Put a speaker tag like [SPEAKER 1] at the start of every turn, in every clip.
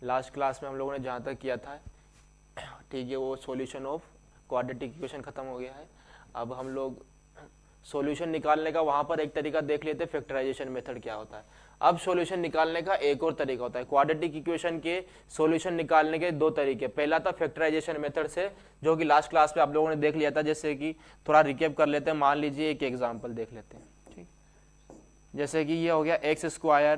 [SPEAKER 1] Last class में हम लोगों ने जहाँ तक किया था, ठीक है, वो सॉल्यूशन ऑफ क्वाड्रेटिक इक्वेशन खत्म हो गया है। अब हम लोग सॉल्यूशन निकालने का वहाँ पर एक तरीका देख लेते हैं, फैक्टराइजेशन मेथड क्या होता है। अब सॉल्यूशन निकालने का एक और तरीका होता है। क्वाड्रेटिक इक्वेशन के सॉल्यूशन निकालने के दो तरीके, पहला था फैक्टराइजेशन मेथड से, जो कि लास्ट क्लास में आप लोगों ने देख लिया था। जैसे कि थोड़ा रिकेप कर लेते हैं, मान लीजिए एक एग्जाम्पल देख लेते हैं, ठीक। जैसे कि ये हो गया x square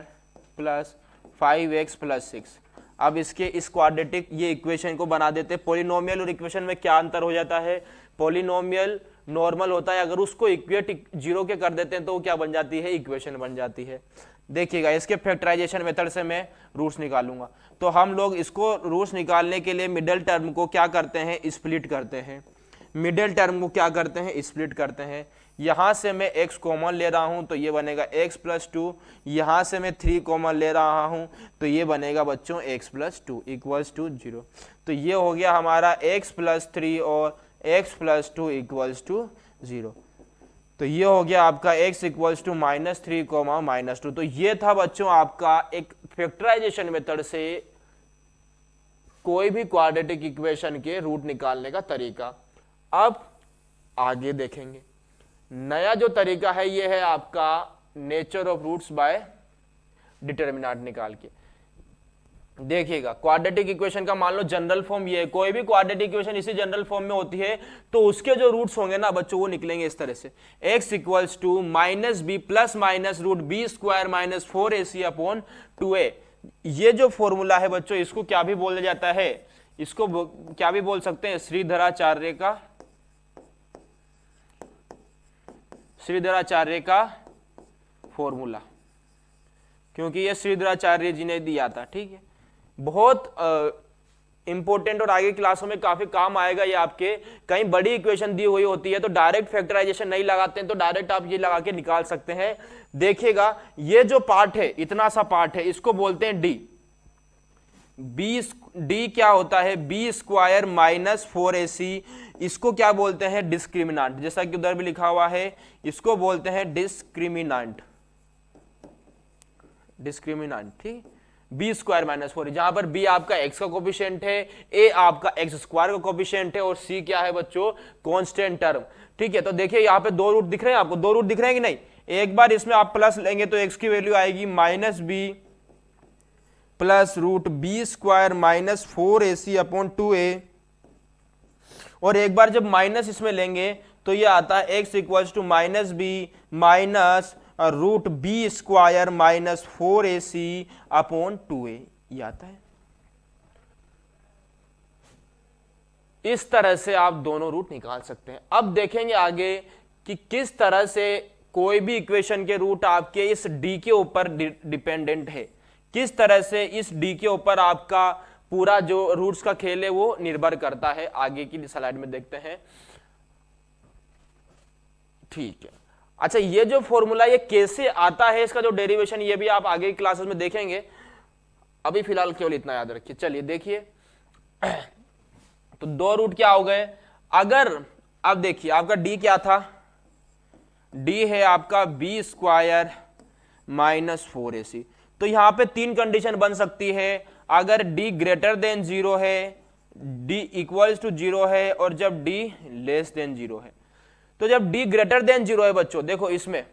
[SPEAKER 1] plus 5x plus 6। अब इसके इस क्वाड्रेटिक ये इक्वेशन को बना देते हैं। पॉलिनोमियल और इक्वेशन में क्या अंतर हो जाता है, पॉलिनोमियल नॉर्मल होता है, अगर उसको इक्वेट जीरो के कर देते हैं तो वो क्या बन जाती है, इक्वेशन बन जाती है। देखिएगा इसके फैक्टराइजेशन मेथड से मैं रूट्स निकालूंगा। तो हम लोग इसको रूट्स निकालने के लिए मिडिल टर्म को क्या करते हैं, स्प्लिट करते हैं। मिडिल टर्म को क्या करते हैं, स्प्लिट करते हैं। यहां से मैं x कॉमन ले रहा हूं तो ये बनेगा x प्लस 2, यहां से मैं 3 कॉमन ले रहा हूं तो ये बनेगा बच्चों x प्लस 2 इक्वल्स टू 0। तो ये हो गया हमारा x प्लस 3 और x प्लस 2 इक्वल्स टू 0। तो ये हो गया आपका x इक्वल्स टू -3 -2। तो ये था बच्चों आपका एक फैक्टराइजेशन मेथड से कोई भी क्वाड्रेटिक इक्वेशन के रूट निकालने का तरीका। अब आगे देखेंगे नया जो तरीका है, ये है आपका nature of roots by determinant निकाल के। देखिएगा क्वाड्रेटिक इक्वेशन का मान लो जनरल फॉर्म ये है, कोई भी क्वाड्रेटिक इक्वेशन इसी जनरल फॉर्म में होती है तो उसके जो रूट्स होंगे ना बच्चों वो निकलेंगे इस तरह से, x equals to -b plus minus root B square minus 4ac upon 2a। ये जो फॉर्मूला है बच्चों इसको क्या भी बोला जाता है, इसको क्या भी बोल सकते हैं, श्रीधराचार्य का फॉर्मूला, क्योंकि ये श्रीधराचार्य जी ने दिया था, ठीक है। बहुत इंपॉर्टेंट और आगे क्लासों में काफी काम आएगा ये आपके। कहीं बड़ी इक्वेशन दी हुई होती है तो डायरेक्ट फैक्टराइजेशन नहीं लगाते हैं, तो डायरेक्ट आप ये लगा के निकाल सकते हैं। देखिएगा ये जो पार्ट है, इतना सा पार्ट है, इसको बोलते हैं डी। डी क्या होता है, बी स्क्वायर माइनस 4ac, इसको क्या बोलते हैं, डिस्क्रिमिनांट। जैसा कि उधर भी लिखा हुआ है, इसको बोलते हैं डिस्क्रिमिनांट, ठीक। बी स्क्वायर माइनस 4, जहां पर बी आपका एक्स का कोफिशिएंट है, ए आपका एक्स स्क्वायर का कोफिशिएंट है और सी क्या है बच्चों, कांस्टेंट टर्म, ठीक है। तो देखिए यहाँ पे दो रूट दिख रहे हैं आपको, दो रूट दिख रहे हैं कि नहीं। एक बार इसमें आप प्लस लेंगे तो एक्स की वैल्यू आएगी -b plus root B square minus 4ac upon 2a, और एक बार जब माइनस इसमें लेंगे तो ये आता है x equals to -b minus root B square minus 4ac upon 2a, ये आता है। इस तरह से आप दोनों रूट निकाल सकते हैं। अब देखेंगे आगे कि किस तरह से कोई भी इक्वेशन के रूट आपके इस d के ऊपर डिपेंडेंट है, किस तरह से इस d के ऊपर आपका पूरा जो रूट्स का खेल है वो निर्भर करता है। आगे की स्लाइड में देखते हैं, ठीक है। अच्छा, ये जो फॉर्मूला ये कैसे आता है, इसका जो डेरिवेशन, ये भी आप आगे की क्लासेस में देखेंगे। अभी फिलहाल केवल इतना याद रखिए। चलिए देखिए, तो दो रूट क्या हो गए अगर, अब देखिए आपका d क्या था, d है आपका b स्क्वायर माइनस 4ac। तो यहां पे तीन कंडीशन बन सकती है, अगर d ग्रेटर देन 0 है, d इक्वल्स टू 0 है, और जब d लेस देन 0 है। तो जब d ग्रेटर देन 0 है बच्चों, देखो इसमें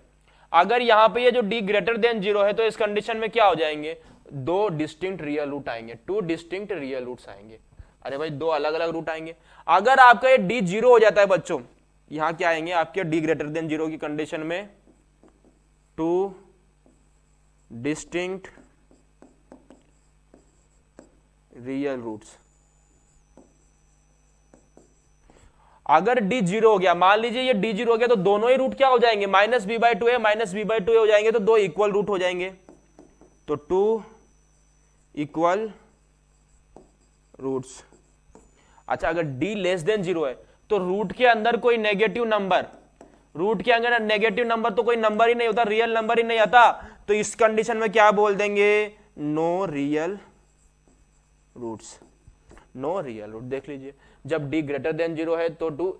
[SPEAKER 1] अगर यहां पे ये जो d ग्रेटर देन 0 है तो इस कंडीशन में क्या हो जाएंगे, दो डिस्टिंक्ट रियल रूट आएंगे, टू डिस्टिंक्ट रियल रूट्स आएंगे। अरे भाई दो अलग अलग रूट आएंगे। अगर आपका ये d 0 हो जाता है बच्चों, यहां क्या आएंगे आपके d ग्रेटर देन 0 की कंडीशन में टू डिस्टिंक्ट रियल रूट्स। अगर d 0 हो गया, मान लीजिए ये d 0 हो गया, तो दोनों ही रूट क्या हो जाएंगे, -b/2a -b/2a हो जाएंगे, तो दो इक्वल रूट हो जाएंगे, तो टू इक्वल रूट्स। अच्छा, अगर d लेस देन 0 है तो रूट के अंदर कोई नेगेटिव नंबर, रूट के अंदर नेगेटिव नंबर तो कोई नंबर ही नहीं होता, रियल नंबर ही नहीं आता, तो इस कंडीशन में क्या बोल देंगे, no real roots, no real root. देख लीजिए, जब d ग्रेटर देन 0 है तो टू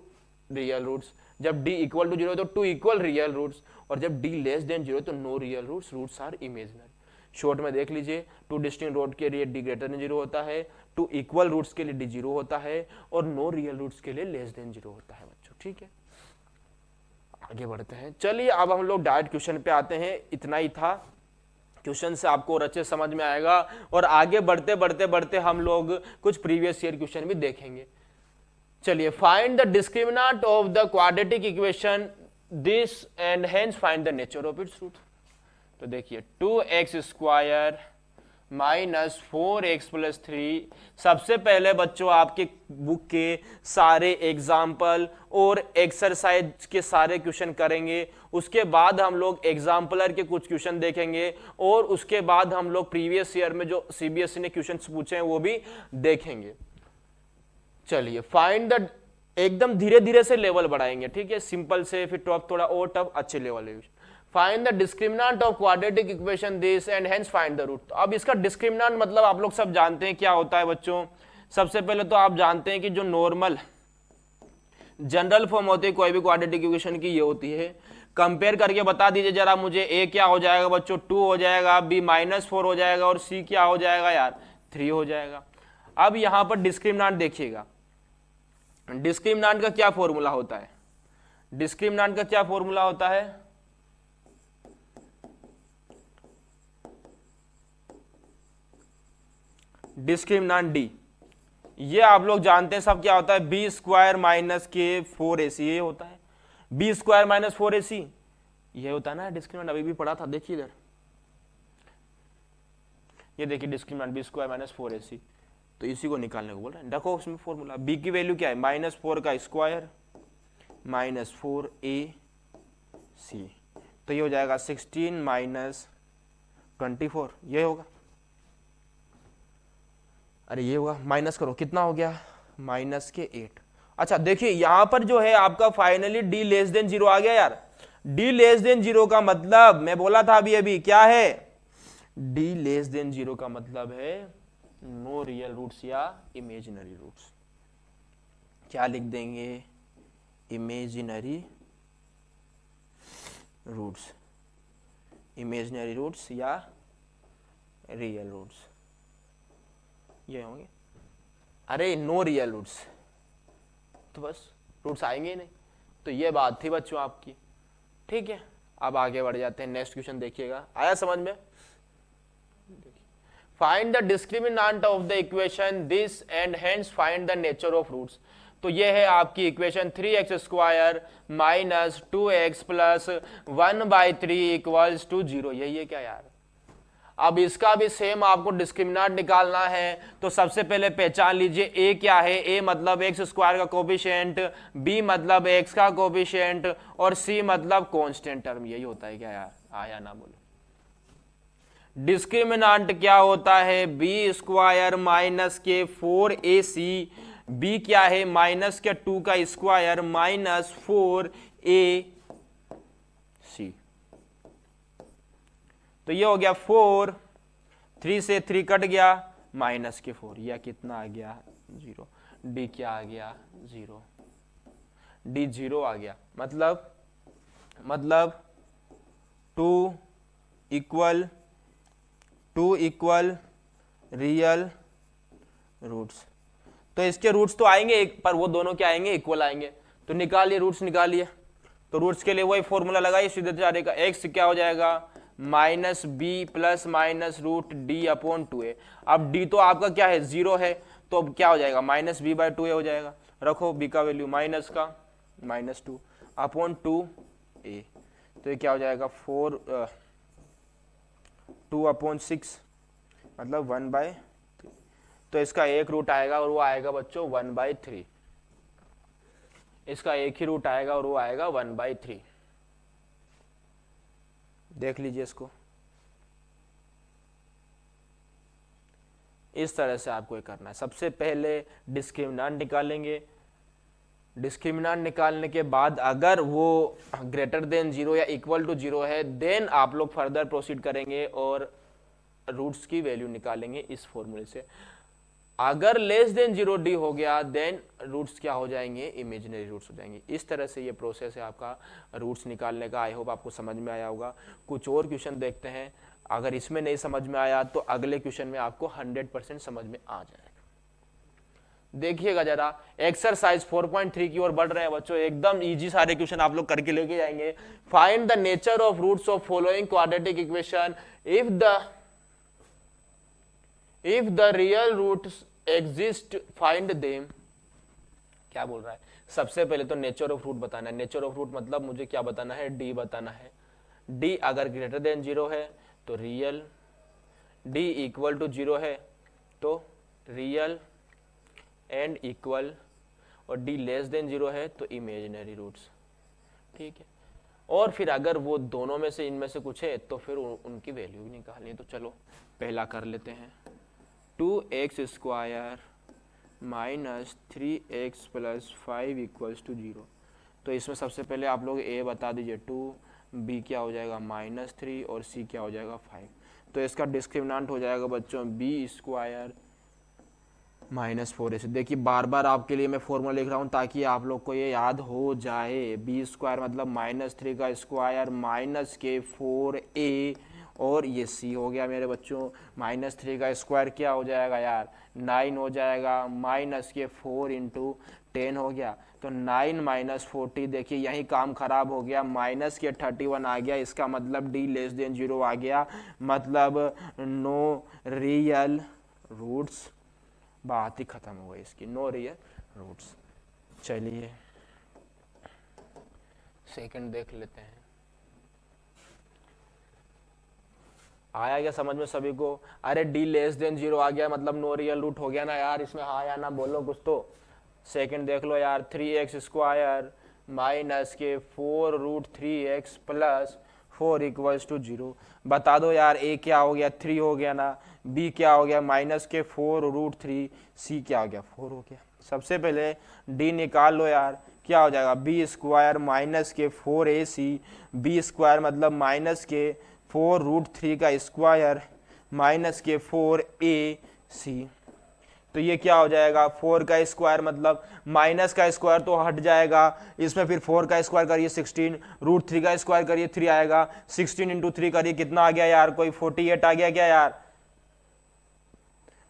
[SPEAKER 1] रियल रूट्स, जब d इक्वल टू 0 है तो टू इक्वल रियल रूट्स, और जब d लेस देन 0 तो no real roots, roots are imaginary. Short में देख लीजिए, टू डिस्टिंक्ट रूट के लिए डी ग्रेटर देन 0 होता है, टू इक्वल रूट्स के लिए डी 0 होता है, और नो रियल रूट्स के लिए लेस देन 0 होता है बच्चों। ठीक है, आगे बढ़ते हैं। चलिए अब हम लोग डायरेक्ट क्वेश्चन पे आते हैं। इतना ही था, क्वेश्चन से आपको और अच्छे समझ में आएगा, और आगे बढ़ते बढ़ते बढ़ते हम लोग कुछ प्रीवियस ईयर क्वेश्चन भी देखेंगे। चलिए, find the discriminant of the quadratic equation this and hence find the nature of its root. तो देखिए 2x² माइनस 4x प्लस 3, सबसे पहले बच्चों आपके बुक के सारे एग्जाम्पल और एक्सरसाइज के सारे क्वेश्चन करेंगे, उसके बाद हम लोग एग्जाम्पलर के कुछ क्वेश्चन देखेंगे, और उसके बाद हम लोग प्रीवियस ईयर में जो सीबीएसई ने क्वेश्चन पूछे हैं वो भी देखेंगे। चलिए, फाइंड द, एकदम धीरे धीरे से लेवल बढ़ाएंगे, ठीक है, सिंपल से फिर टॉप थोड़ा और टफ, अच्छे level. Find the discriminant of quadratic equation this and hence find the root. अब इसका डिस्क्रिमिनेंट मतलब आप लोग सब जानते हैं क्या होता है बच्चों। सबसे पहले तो आप जानते हैं कि जो नॉर्मल जनरल फॉर्म होती है कोई भी क्वाड्रेटिक इक्वेशन की, ये होती है। कंपेयर करके बता दीजिए जरा मुझे, ए क्या हो जाएगा बच्चों, 2 हो जाएगा, बी -4 हो जाएगा, और सी क्या हो जाएगा यार, 3 हो जाएगा। अब यहां पर डिस्क्रिमिनेंट देखिएगा, डिस्क्रिमिनेंट का क्या फॉर्मूला होता है, डिस्क्रिमिनेंट का क्या फॉर्मूला होता है, डिस्क्रिमिनेंट डी, ये आप लोग जानते हैं सब, क्या होता है, b² माइनस के 4ac, ये होता है b² माइनस 4ac, ये होता है ना डिस्क्रिमिनेंट, अभी भी पढ़ा था, देखिए इधर, ये देखिए डिस्क्रिमिनेंट b² माइनस 4ac, तो इसी को निकालने को बोल रहे हैं। देखो उसमें फॉर्मूला, b की वैल्यू क्या है, -4 का स्क्वायर माइनस 4ac, तो ये हो जाएगा 16 माइनस 24, ये होगा, अरे ये होगा, माइनस करो, कितना हो गया, -8। अच्छा देखिए यहां पर जो है आपका फाइनली d लेस देन 0 आ गया यार। d लेस देन 0 का मतलब मैं बोला था अभी अभी, क्या है, d लेस देन 0 का मतलब है नो रियल रूट्स या इमेजिनरी रूट्स। क्या लिख देंगे, इमेजिनरी रूट्स, इमेजिनरी रूट्स या रियल रूट्स, ये होंगे। अरे नो रियल रूट्स, तो बस रूट्स आएंगे ही नहीं, तो ये बात थी बच्चों आपकी। ठीक है, अब आगे बढ़ जाते हैं, नेक्स्ट क्वेश्चन देखिएगा, आया समझ में। Find the discriminant of the equation this and hence find the nature of roots. तो ये है आपकी equation 3x² minus 2x plus 1/3 equals to 0, यही है क्या यार। अब इसका भी सेम आपको डिस्क्रिमिनेंट निकालना है, तो सबसे पहले पहचान लीजिए a क्या है, a मतलब x² का कोफिशिएंट, b मतलब x का कोफिशिएंट, और c मतलब कांस्टेंट टर्म, यही होता है क्या यार, आया ना बोलो। डिस्क्रिमिनेंट क्या होता है, b² माइनस के 4ac, b क्या है, माइनस के 2 का स्क्वायर माइनस 4ac, तो ये हो गया 4, 3 से 3 कट गया, माइनस के 4, यह कितना आ गया 0, d क्या आ गया 0, d 0 आ गया, मतलब 2 इक्वल रियल रूट्स। तो इसके रूट्स तो आएंगे एक, पर वो दोनों क्या आएंगे, इक्वल आएंगे। तो निकालिए रूट्स, निकालिए, तो रूट्स के लिए वही फॉर्मूला लगाइए, सीधे जाएगा, x क्या हो जाएगा -b plus minus root d upon 2a। अब d तो आपका क्या है 0 है, तो अब क्या हो जाएगा -b/2a हो जाएगा, रखो b का वैल्यू माइनस का -2 अपॉन 2a, तो ये क्या हो जाएगा 2/6 मतलब 1/3, तो इसका एक रूट आएगा और वो आएगा बच्चों 1/3, इसका एक ही रूट आएगा और वो आएगा 1/3। देख लीजिए इसको, इस तरह से आपको ये करना है। सबसे पहले डिस्क्रिमिनेंट निकालेंगे, डिस्क्रिमिनेंट निकालने के बाद अगर वो ग्रेटर देन 0 या इक्वल टू 0 है, देन आप लोग फर्दर प्रोसीड करेंगे और रूट्स की वैल्यू निकालेंगे इस फॉर्मूले से। अगर लेस देन 0 d हो गया, देन रूट्स क्या हो जाएंगे, इमेजिनरी रूट्स हो जाएंगे। इस तरह से ये प्रोसेस है आपका रूट्स निकालने का। आई होप आपको समझ में आया होगा। कुछ और क्वेश्चन देखते हैं, अगर इसमें नहीं समझ में आया तो अगले क्वेश्चन में आपको 100% समझ में आ जाएगा। देखिएगा जरा, एक्सरसाइज 4.3 की ओर बढ़ रहे हैं बच्चों, एकदम इजी सारे क्वेश्चन आप लोग करके लेके जाएंगे। Find the nature of roots of following quadratic equation if the real roots exist find them. क्या बोल रहा है, सबसे पहले तो नेचर ऑफ रूट बताना है। नेचर ऑफ रूट मतलब मुझे क्या बताना है, डी बताना है। डी अगर ग्रेटर देन 0 है तो रियल, डी इक्वल टू 0 है तो रियल एंड इक्वल, और डी लेस देन 0 है तो इमेजिनरी रूट्स। ठीक है, और फिर अगर वो दोनों में से इनमें से कुछ है तो फिर उनकी वैल्यू भी निकालनी है। तो चलो पहला कर लेते हैं, 2x² minus 3x plus 5 equals to 0। तो इसमें सबसे पहले आप लोग a बता दीजिए 2, b क्या हो जाएगा -3 और c क्या हो जाएगा 5। तो इसका डिस्क्रिमिनेंट हो जाएगा बच्चों b² -4ac। देखिए बार बार आपके लिए मैं फॉर्मूला लिख रहा हूँ ताकि आप लोग को ये याद हो जाए। b² मतलब -3 का स्क्वायर माइनस के 4a, और ये c हो गया मेरे बच्चों। -3 का स्क्वायर क्या हो जाएगा यार 9 हो जाएगा, माइनस के 4 इंटू 10 हो गया, तो 9 - 40। देखिए यही काम खराब हो गया, माइनस के 31 आ गया। इसका मतलब d लेस देन 0 आ गया, मतलब नो रियल रूट्स। बात ही खत्म हो गई इसकी, नो रियल रूट्स। चलिए सेकंड देख लेते हैं, आया क्या समझ में सभी को? अरे d लेस देन 0 आ गया मतलब नो रियल रूट हो गया ना यार, इसमें हाँ या ना बोलो कुछ तो। सेकंड देख लो यार, 3x² माइनस के 4√3x प्लस 4 इक्वल्स टू 0। बता दो यार, a क्या हो गया 3 हो गया ना, b क्या हो गया माइनस के 4√3, c क्या हो गया 4 हो गया। सबसे पहले d निकाल लो यार, क्या हो जाएगा b² माइनस के 4ac, b² मतलब माइनस के 4√3 का स्क्वायर माइनस के 4ac। तो ये क्या हो जाएगा 4 का स्क्वायर मतलब माइनस का स्क्वायर तो हट जाएगा, इसमें फिर 4 का स्क्वायर करिए 16, √3 का स्क्वायर करिए 3 आएगा, 16 इंटू 3 करिए कितना आ गया यार, कोई 48 आ गया क्या यार,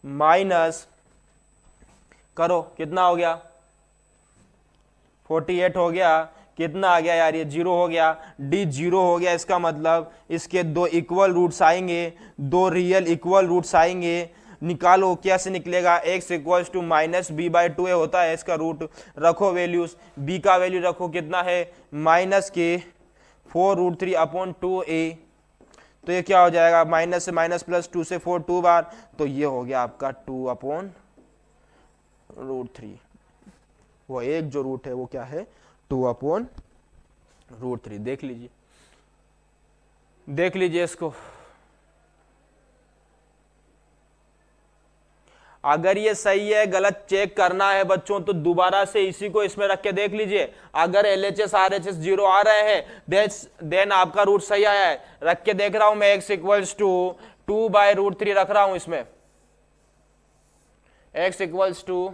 [SPEAKER 1] माइनस करो कितना हो गया 48 हो गया, कितना आ गया यार ये 0 हो गया, d 0 हो गया। इसका मतलब इसके दो इक्वल रूट्स आएंगे, दो रियल इक्वल रूट्स आएंगे। निकालो कैसे निकलेगा, x इक्वल्स टू -b/2a होता है इसका रूट। रखो वैल्यूज, b का वैल्यू रखो कितना है माइनस के 4√3 अपॉन 2a। तो ये क्या हो जाएगा माइनस से माइनस प्लस 2 से 4 2 बार, तो ये हो गया आपका 2/√3। वो एक जो रूट है वो क्या है 2/√3। देख लीजिए, देख लीजिए इसको। अगर ये सही है गलत चेक करना है बच्चों तो दोबारा से इसी को इसमें रख के देख लीजिए। अगर LHS RHS 0 आ रहे हैं देन आपका रूट सही आया है। रख के देख रहा हूं मैं, x इक्वल्स टू 2/√3 रख रहा हूं इसमें, x इक्वल्स टू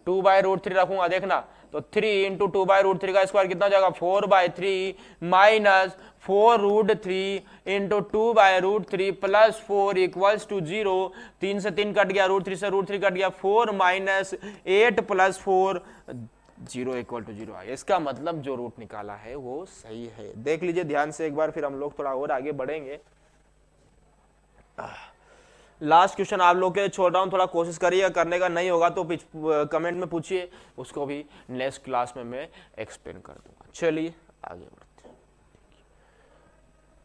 [SPEAKER 1] 2/√3 रखूंगा देखना, तो 3 इंटू 2/√3 का स्क्वायर कितना हो जाएगा 4/3 minus 4√3 into 2/√3 plus 4 equals to 0। 3 से 3 कट गया, √3 से √3 कट गया, 4 माइनस 8 प्लस 4 0 इक्वल टू 0 आया। इसका मतलब जो रूट निकाला है वो सही है। देख लीजिए ध्यान से एक बार, फिर हम लोग थोड़ा और आगे बढ़ेंगे। लास्ट क्वेश्चन आप लोग के लिए छोड़ रहा हूं, थोड़ा कोशिश करिए, करने का नहीं होगा तो कमेंट में पूछिए, उसको भी नेक्स्ट क्लास में मैं एक्सप्लेन कर दूंगा। चलिए आगे बढ़ते हैं।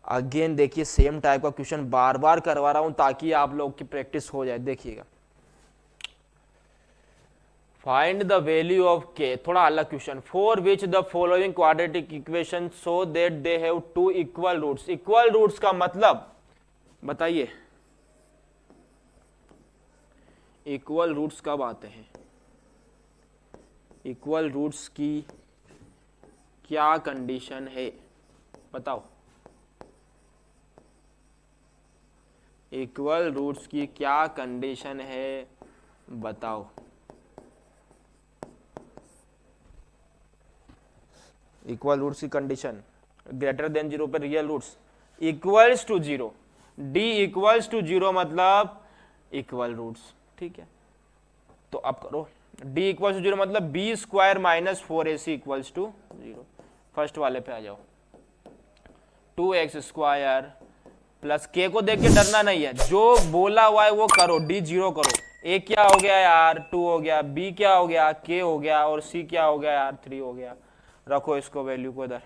[SPEAKER 1] अगेन देखिए सेम टाइप का क्वेश्चन बार बार करवा रहा हूं ताकि आप लोग की प्रैक्टिस हो जाए। देखिएगा, find the value of k, थोड़ा अलग question. For which the following quadratic equation so that they have two equal roots. Equal roots का मतलब बताइए, इक्वल रूट्स कब आते हैं, इक्वल रूट्स की क्या कंडीशन है बताओ, इक्वल रूट्स की क्या कंडीशन है बताओ। इक्वल रूट्स की कंडीशन ग्रेटर देन जीरो पे real roots equals to zero, D equals to zero मतलब इक्वल रूट्स, ठीक है। तो अब करो डी इक्वल्स टू जीरो मतलब B square minus 4ac equals to zero. First वाले पे आ जाओ, 2x स्क्वायर प्लस के को देख के डरना नहीं है, जो बोला हुआ है वो करो, डी जीरो करो। ए क्या हो गया यार 2 हो गया, बी क्या हो गया के हो गया, और सी क्या हो गया यार 3 हो गया। रखो इसको वैल्यू को इधर,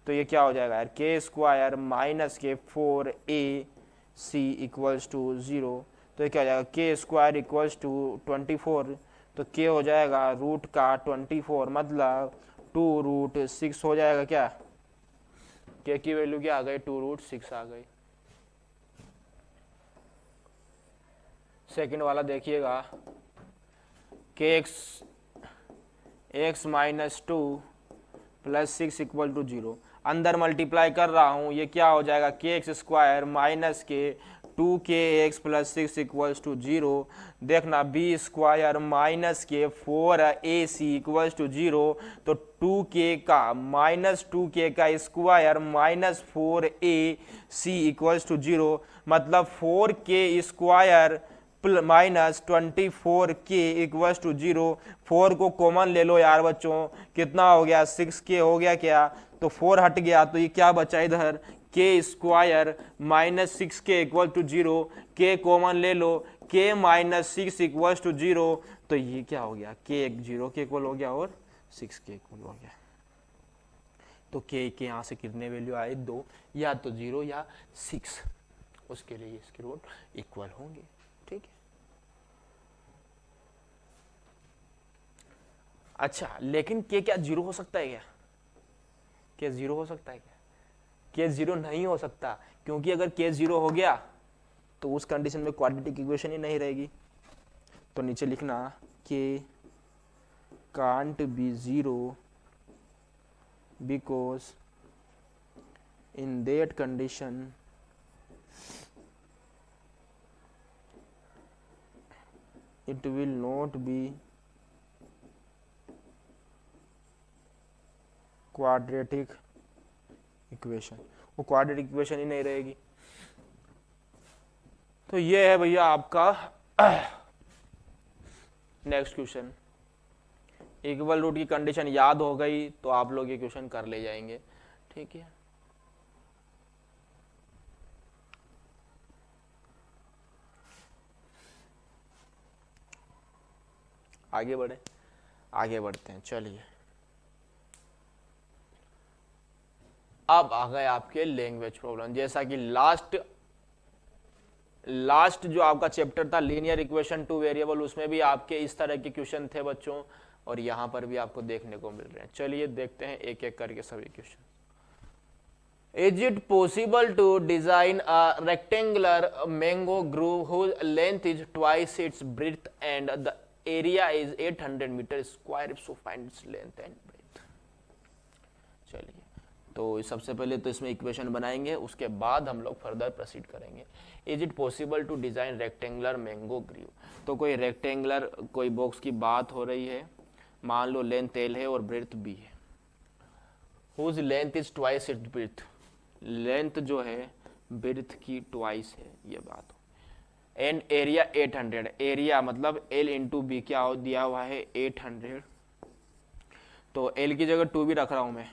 [SPEAKER 1] तो ये क्या हो जाएगा यार के स्क्वायर माइनस के 4ac इक्वल्स टू जीरो। तो ये क्या हो जाएगा के स्क्वायर इक्वल्स टू 24, तो के हो जाएगा रूट का 24 मतलब 2√6 हो जाएगा। क्या के की वैल्यू क्या आ गई 2√6 आ गई। सेकंड वाला देखिएगा के एक्स माइनस 2 प्लस 6 इक्वल टू 0, अंदर मल्टीप्लाई कर रहा हूं, ये क्या हो जाएगा के एक्स स्क्वायर माइनस के 2kx प्लस 6 इक्वल्स टू 0। देखना बी स्क्वायर माइनस के 4ac इक्वल्स टू 0, तो 2k का माइनस 2k का square minus 4ac equals to 0 मतलब 4k square minus 24k equals to 0। 4 को कॉमन ले लो यार बच्चों, कितना हो गया 6k हो गया क्या, तो 4 हट गया, तो ये क्या बचा इधर के square minus 6k equal to 0, के कॉमन ले लो, के माइनस 6 इक्वल टू 0, तो ये क्या हो गया के 0 के इक्वल हो गया और 6 के इक्वल हो गया। तो के यहां से कितने वैल्यू आए 2, या तो 0 या 6, उसके लिए इसके रूट इक्वल होंगे, ठीक है। अच्छा लेकिन के क्या 0 हो सकता है क्या, के 0 हो सकता है क्या, के 0 नहीं हो सकता, क्योंकि अगर के 0 हो गया तो उस कंडीशन में क्वाड्रेटिक इक्वेशन ही नहीं रहेगी। तो नीचे लिखना के can't be 0 because in that condition it will not be quadratic equation, वो क्वाड्रेटिक इक्वेशन ही नहीं रहेगी। तो ये है भैया आपका नेक्स्ट क्वेश्चन। इक्वल रूट की कंडीशन याद हो गई तो आप लोग ये क्वेश्चन कर ले जाएंगे, ठीक है। आगे बढ़ते हैं, चलिए। अब आ गए आपके लैंग्वेज प्रॉब्लम, जैसा कि लास्ट जो आपका चैप्टर था लीनियर इक्वेशन टू वेरिएबल, उसमें भी आपके इस तरह के क्वेश्चन थे बच्चों, और यहां पर भी आपको देखने को मिल रहे हैं। चलिए देखते हैं एक एक करके सभी question. Is it possible to design a rectangular mango groove whose length is twice its breadth and the area is 800 metre square, so find its length and breadth। चलिए, तो सबसे पहले तो इसमें इक्वेशन बनाएंगे, उसके बाद हम लोग फर्दर प्रोसीड करेंगे। Is it possible to design rectangular mango grove, तो कोई रेक्टेंगुलर कोई बॉक्स की बात हो रही है, मान लो लेंथ L है और ब्रेड्थ B है, whose length is twice its breadth, length जो है ब्रेड्थ की ट्वाइस है, ये बात हो। एंड एरिया 800, एरिया मतलब L इंटू बी क्या हो दिया हुआ है 800, तो L की जगह 2 भी रख रहा हूं मैं,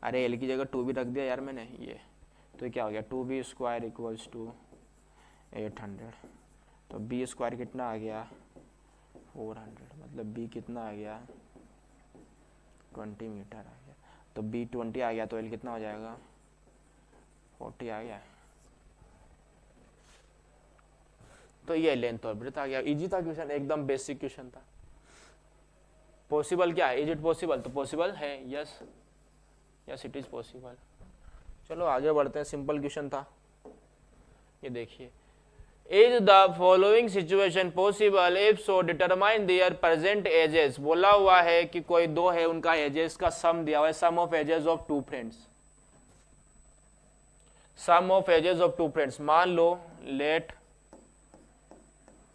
[SPEAKER 1] अरे L की जगह 2 भी रख दिया यार मैंने, ये तो क्या हो गया 2b स्क्वायर इक्वल्स टू 800, तो b स्क्वायर कितना आ गया 400, मतलब b कितना आ गया 20 मीटर आ गया, तो b 20 आ गया, तो L कितना हो जाएगा 40 आ गया। तो ये लेंथ और ब्रेड्थ आ गया, इजी था क्वेश्चन, एकदम बेसिक क्वेश्चन था। पॉसिबल क्या है, इज इट पॉसिबल, तो पॉसिबल है, yes yes it is possible. चलो आगे बढ़ते हैं, सिंपल क्वेश्चन था। ये देखिए, is the following situation possible, if so determine there present ages, बोला हुआ है कि कोई दो है, उनका एजेस का सम दिया हुआ है, sum of ages of two friends, sum of ages of two friends. मान लो let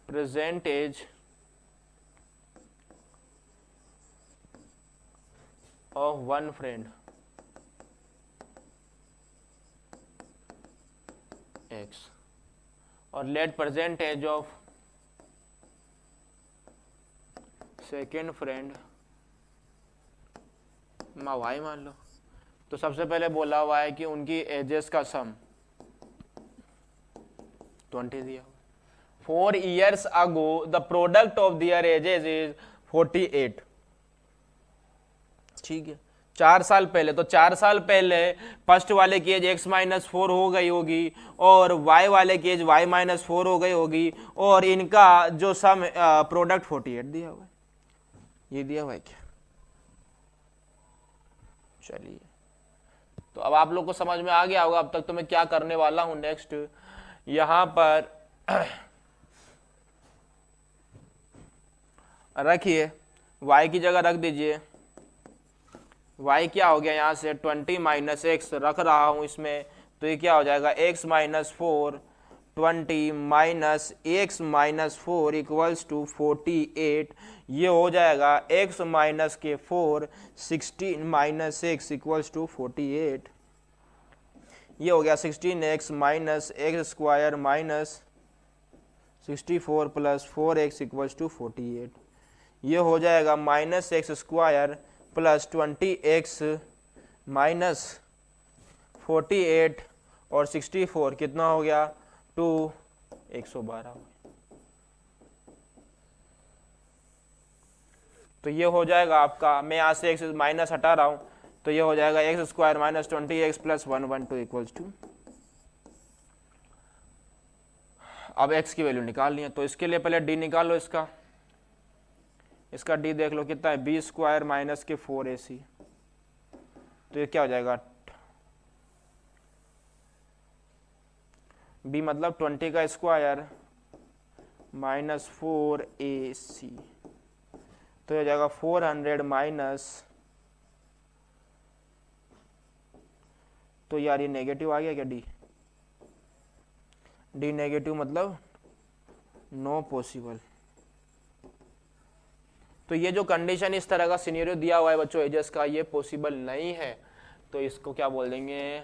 [SPEAKER 1] present age of one friend x और let present age of second friend y मान लो। तो सबसे पहले बोला हुआ है कि उनकी एजेस का सम 20 दिया। 4 years ago the product of their ages is 48। ठीक है, 4 साल पहले, तो 4 साल पहले फर्स्ट वाले की एज x-4 हो गई होगी और y वाले की एज y-4 हो गई होगी और इनका जो सम प्रोडक्ट 48 दिया हुआ है। ये दिया हुआ है क्या? चलिए, तो अब आप लोग को समझ में आ गया होगा अब तक तो मैं क्या करने वाला हूं। नेक्स्ट यहां पर रखिए, y की जगह रख दीजिए। y क्या हो गया, यहां से 20 माइनस एक्स रख रहा हूं इसमें, तो ये क्या हो जाएगा x-4 20 minus x-4 equals to 48। ये हो जाएगा x माइनस के 4 16 माइनस एक्स इक्वल्स टू 48। ये हो गया 16x minus X square minus 64 plus 4x equals to 48। ये हो जाएगा minus X square plus 20x minus 48 और 64 कितना हो गया 112। तो ये हो जाएगा आपका, मैं यहाँ से x माइनस हटा रहा हूं, तो ये हो जाएगा X square minus 20x plus 112 equals to. अब x की वैल्यू निकाल लिया, तो इसके लिए पहले d निकाल लो। इसका d देख लो कितना है, बी स्क्वायर माइनस के 4ac। तो ये क्या हो जाएगा, b मतलब 20 का स्क्वायर माइनस 4ac। तो हो जाएगा 400 माइनस, तो यार ये नेगेटिव आ गया क्या, डी नेगेटिव मतलब नो पॉसिबल। तो ये जो कंडीशन इस तरह का सिनेरियो दिया हुआ है बच्चों एजेस का, ये पॉसिबल नहीं है, तो इसको क्या बोल देंगे,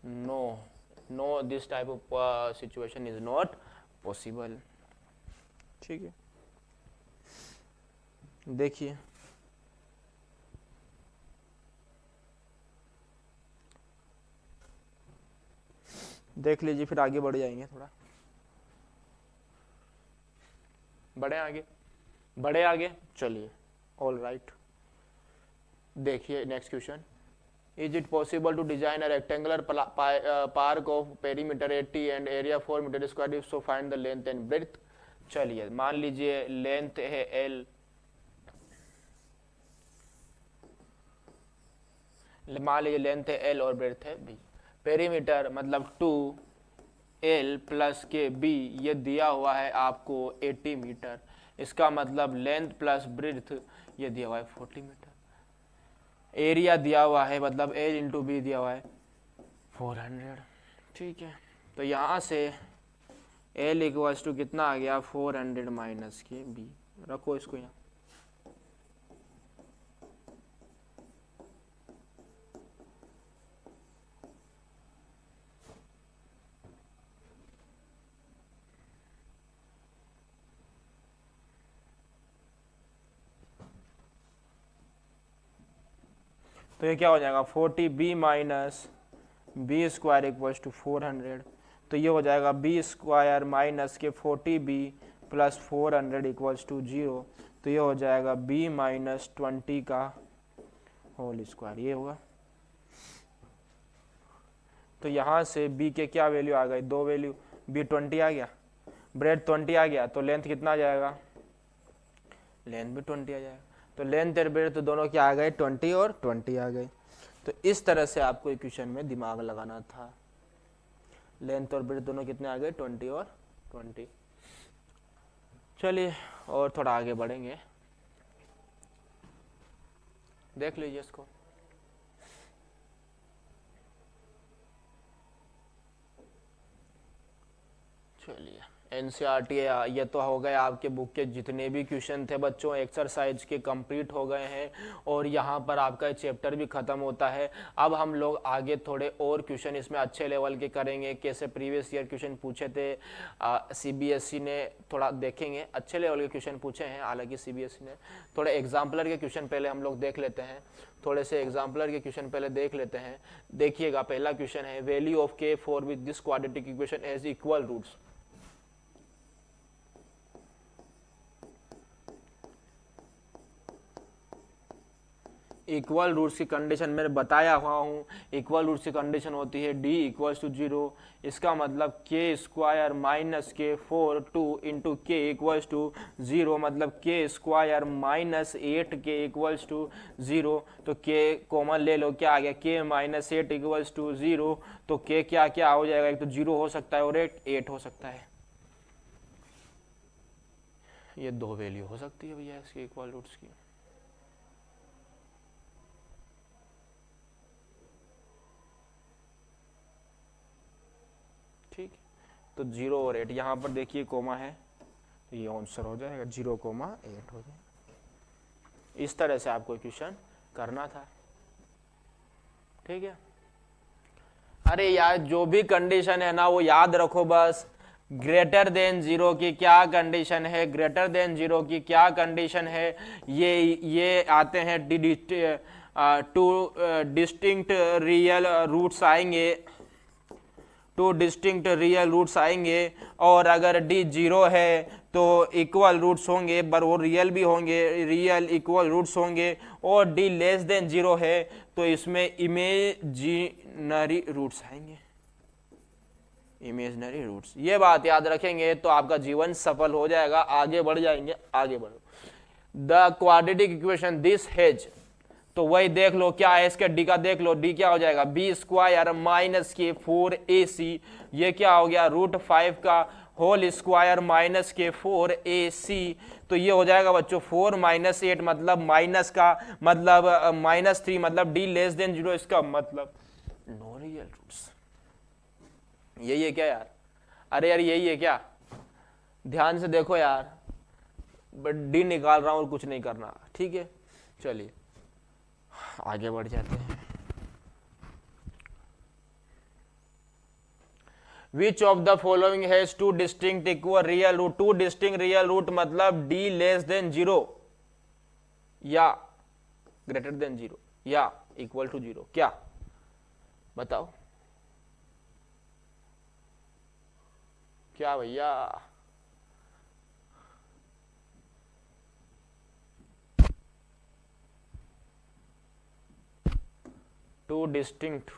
[SPEAKER 1] no this type of situation is not possible. ठीक है, देखिए देख लीजिए, फिर आगे बढ़ जाएंगे, थोड़ा बढ़े आगे। चलिए, ऑल राइट। देखिए next question, is it possible to design a rectangular park of perimeter 80 and area 4 metre square, so find the length and breadth. चलिए, मान लीजिए लेंथ है l, मान लीजिए लेंथ है l और ब्रेड्थ है b। पेरीमीटर मतलब 2l प्लस के b, ये दिया हुआ है आपको 80 मीटर। इसका मतलब लेंथ प्लस ब्रेड्थ ये दिया हुआ है 40 मीटर। एरिया दिया हुआ है मतलब l इंटू बी दिया हुआ है 400। ठीक है, तो यहाँ से l इक्वल्स टू कितना आ गया 400 माइनस के b। रखो इसको यहाँ, तो ये क्या हो जाएगा 40b minus B square equals to 400। तो ये हो जाएगा बी स्क्वायर माइनस के 40b प्लस 400 इक्वल्स टू 0। तो ये हो जाएगा b माइनस 20 का होल स्क्वायर, ये होगा। तो यहाँ से b के क्या वैल्यू आ गई, दो वैल्यू, b 20 आ गया, ब्रेड 20 आ गया, तो लेंथ कितना आ जाएगा, लेंथ भी 20 आ जाएगा। तो लेंथ और ब्रेड्थ दोनों क्या आ गए 20 और 20 आ गए। तो इस तरह से आपको इक्वेशन में दिमाग लगाना था। लेंथ और ब्रेड्थ दोनों कितने आ गए 20 और 20। चलिए और थोड़ा आगे बढ़ेंगे, देख लीजिए इसको। चलिए एनसीईआरटी ये तो हो गए आपके बुक के जितने भी क्वेश्चन थे बच्चों, एक्सरसाइज के कंप्लीट हो गए हैं और यहाँ पर आपका चैप्टर भी ख़त्म होता है। अब हम लोग आगे थोड़े और क्वेश्चन इसमें अच्छे लेवल के करेंगे, कैसे प्रीवियस ईयर क्वेश्चन पूछे थे सीबीएसई ने, थोड़ा देखेंगे। अच्छे लेवल के क्वेश्चन पूछे हैं हालांकि सीबीएसई ने। थोड़े एग्जाम्पलर के क्वेश्चन पहले हम लोग देख लेते हैं, थोड़े से एग्जाम्पलर के क्वेश्चन पहले देख लेते हैं। देखिएगा पहला क्वेश्चन है, value of K for with this quadratic equation has equal roots. Equal roots की कंडीशन मैंने बताया हुआ हूँ, इक्वल रूट्स की कंडीशन होती है d इक्वल्स टू 0। इसका मतलब के स्क्वायर माइनस के 4 2 इंटू के इक्वल्स टू 0, मतलब के स्क्वायर माइनस 8 के इक्वल्स टू 0। तो के कॉमन ले लो, क्या आ गया, के माइनस 8 इक्वल्स टू 0। तो के क्या क्या हो जाएगा, एक तो 0 हो सकता है और 8 हो सकता है। ये दो वैल्यू हो सकती है भैया इसकी इक्वल रूट्स की। ठीक, तो 0 और 8 यहाँ पर देखिए कोमा है, तो ये आंसर हो जाएगा 0,8 हो जाएगा। इस तरह से आपको क्वेश्चन करना था। ठीक है, अरे यार जो भी कंडीशन है ना वो याद रखो बस। ग्रेटर देन 0 की क्या कंडीशन है, ग्रेटर देन 0 की क्या कंडीशन है, ये आते हैं टू डिस्टिंक्ट रियल रूट्स आएंगे, टू डिस्टिंक्ट रियल रूट्स आएंगे। और अगर d 0 है तो इक्वल रूट्स होंगे, पर वो रियल भी होंगे, रियल इक्वल रूट्स होंगे। और d लेस देन 0 है तो इसमें इमेजिनरी रूट्स आएंगे, इमेजिनरी रूट्स। ये बात याद रखेंगे तो आपका जीवन सफल हो जाएगा, आगे बढ़ जाएंगे। आगे बढ़ो, the quadratic equation this has, तो वही देख लो क्या है इसके डी का, देख लो डी क्या हो जाएगा, बी स्क्वायर माइनस के 4ac। ये क्या हो गया, √5 का होल स्क्वायर माइनस के 4ac। तो ये हो जाएगा बच्चों 4 माइनस 8, मतलब माइनस का मतलब -3, मतलब डी लेस देन 0, इसका मतलब नो रियल रूट्स। यही है क्या यार, अरे यार यही है क्या, ध्यान से देखो यार, बट डी निकाल रहा हूं और कुछ नहीं करना। ठीक है, चलिए आगे बढ़ जाते हैं। Which of the following has two distinct equal real root? Two distinct real root मतलब d लेस देन 0 या ग्रेटर देन 0 या इक्वल टू 0, क्या बताओ क्या भैया। टू डिस्टिंक्ट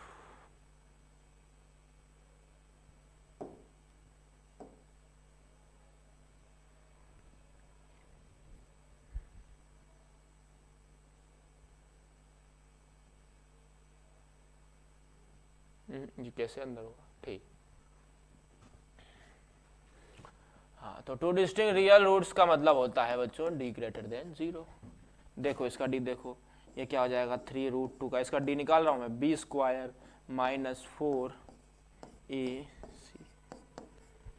[SPEAKER 1] ये कैसे अंदर होगा, ठीक। हाँ, तो टू डिस्टिंक्ट रियल रूट्स का मतलब होता है बच्चों d ग्रेटर देन 0। देखो इसका d, देखो ये क्या हो जाएगा 3√2 का, इसका d निकाल रहा हूं मैं, b स्क्वायर माइनस 4ac।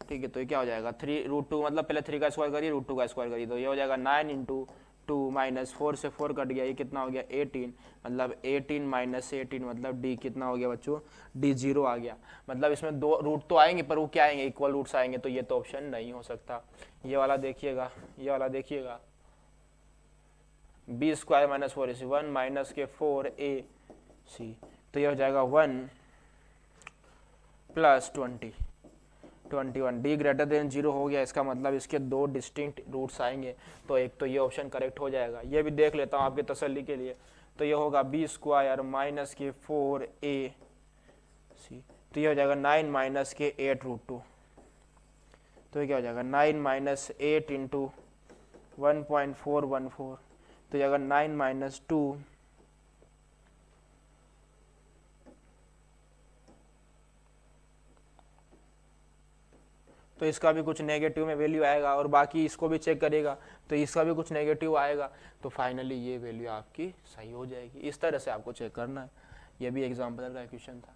[SPEAKER 1] ठीक है, तो ये क्या हो जाएगा 3√2, मतलब पहले 3 का स्क्वायर करिए, √2 का स्क्वायर करिए, तो ये हो जाएगा 9 इंटू 2 माइनस 4 से 4 कट गया, ये कितना हो गया 18, मतलब 18 माइनस 18, मतलब d कितना हो गया बच्चों, d 0 आ गया। मतलब इसमें दो रूट तो आएंगे पर वो क्या आएंगे, इक्वल रूट्स आएंगे, तो ये तो ऑप्शन नहीं हो सकता। ये वाला देखिएगा, ये वाला देखिएगा, b square minus 4ac, 1 minus के 4ac, तो ये हो जाएगा 1 प्लस 21, d ग्रेटर देन 0 हो गया, इसका मतलब इसके दो डिस्टिंक्ट रूट्स आएंगे, तो एक तो ये ऑप्शन करेक्ट हो जाएगा। ये भी देख लेता हूँ आपके तसल्ली के लिए, तो ये होगा b स्क्वायर माइनस के 4ac, तो ये हो जाएगा 9 माइनस के 8√2, तो ये क्या हो जाएगा 9 माइनस 8 इंटू 1.414, तो ये अगर 9 माइनस 2 तो इसका भी कुछ नेगेटिव में वैल्यू आएगा, और बाकी इसको भी चेक करेगा तो इसका भी कुछ नेगेटिव आएगा, तो फाइनली ये वैल्यू आपकी सही हो जाएगी। इस तरह से आपको चेक करना है। ये भी एग्जाम्पल का क्वेश्चन था।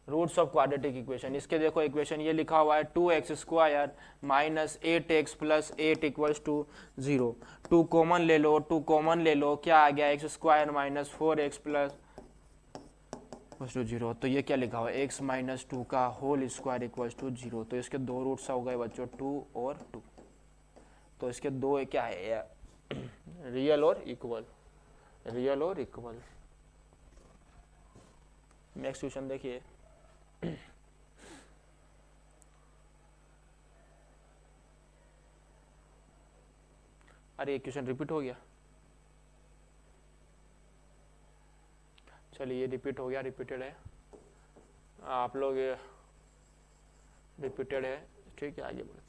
[SPEAKER 1] Roots of quadratic equation. इसके देखो इक्वेशन ये लिखा हुआ है 2x² minus 8x plus 8 equals to 0। 2 common ले लो, 2 कॉमन ले लो, क्या आ गया x² minus 4x plus equals to 0। तो ये क्या लिखा हुआ है x माइनस 2 का होल स्क्वायर इक्वल्स टू 0। तो इसके दो रूट्स हो गए बच्चों 2 और 2। तो इसके दो क्या है रियल और इक्वल, रियल और इक्वल। नेक्स्ट क्वेश्चन देखिए अरे एक क्वेश्चन रिपीट हो गया, चलिए ये रिपीट हो गया, रिपीटेड है, आप लोग रिपीटेड है, ठीक है आगे बढ़ते।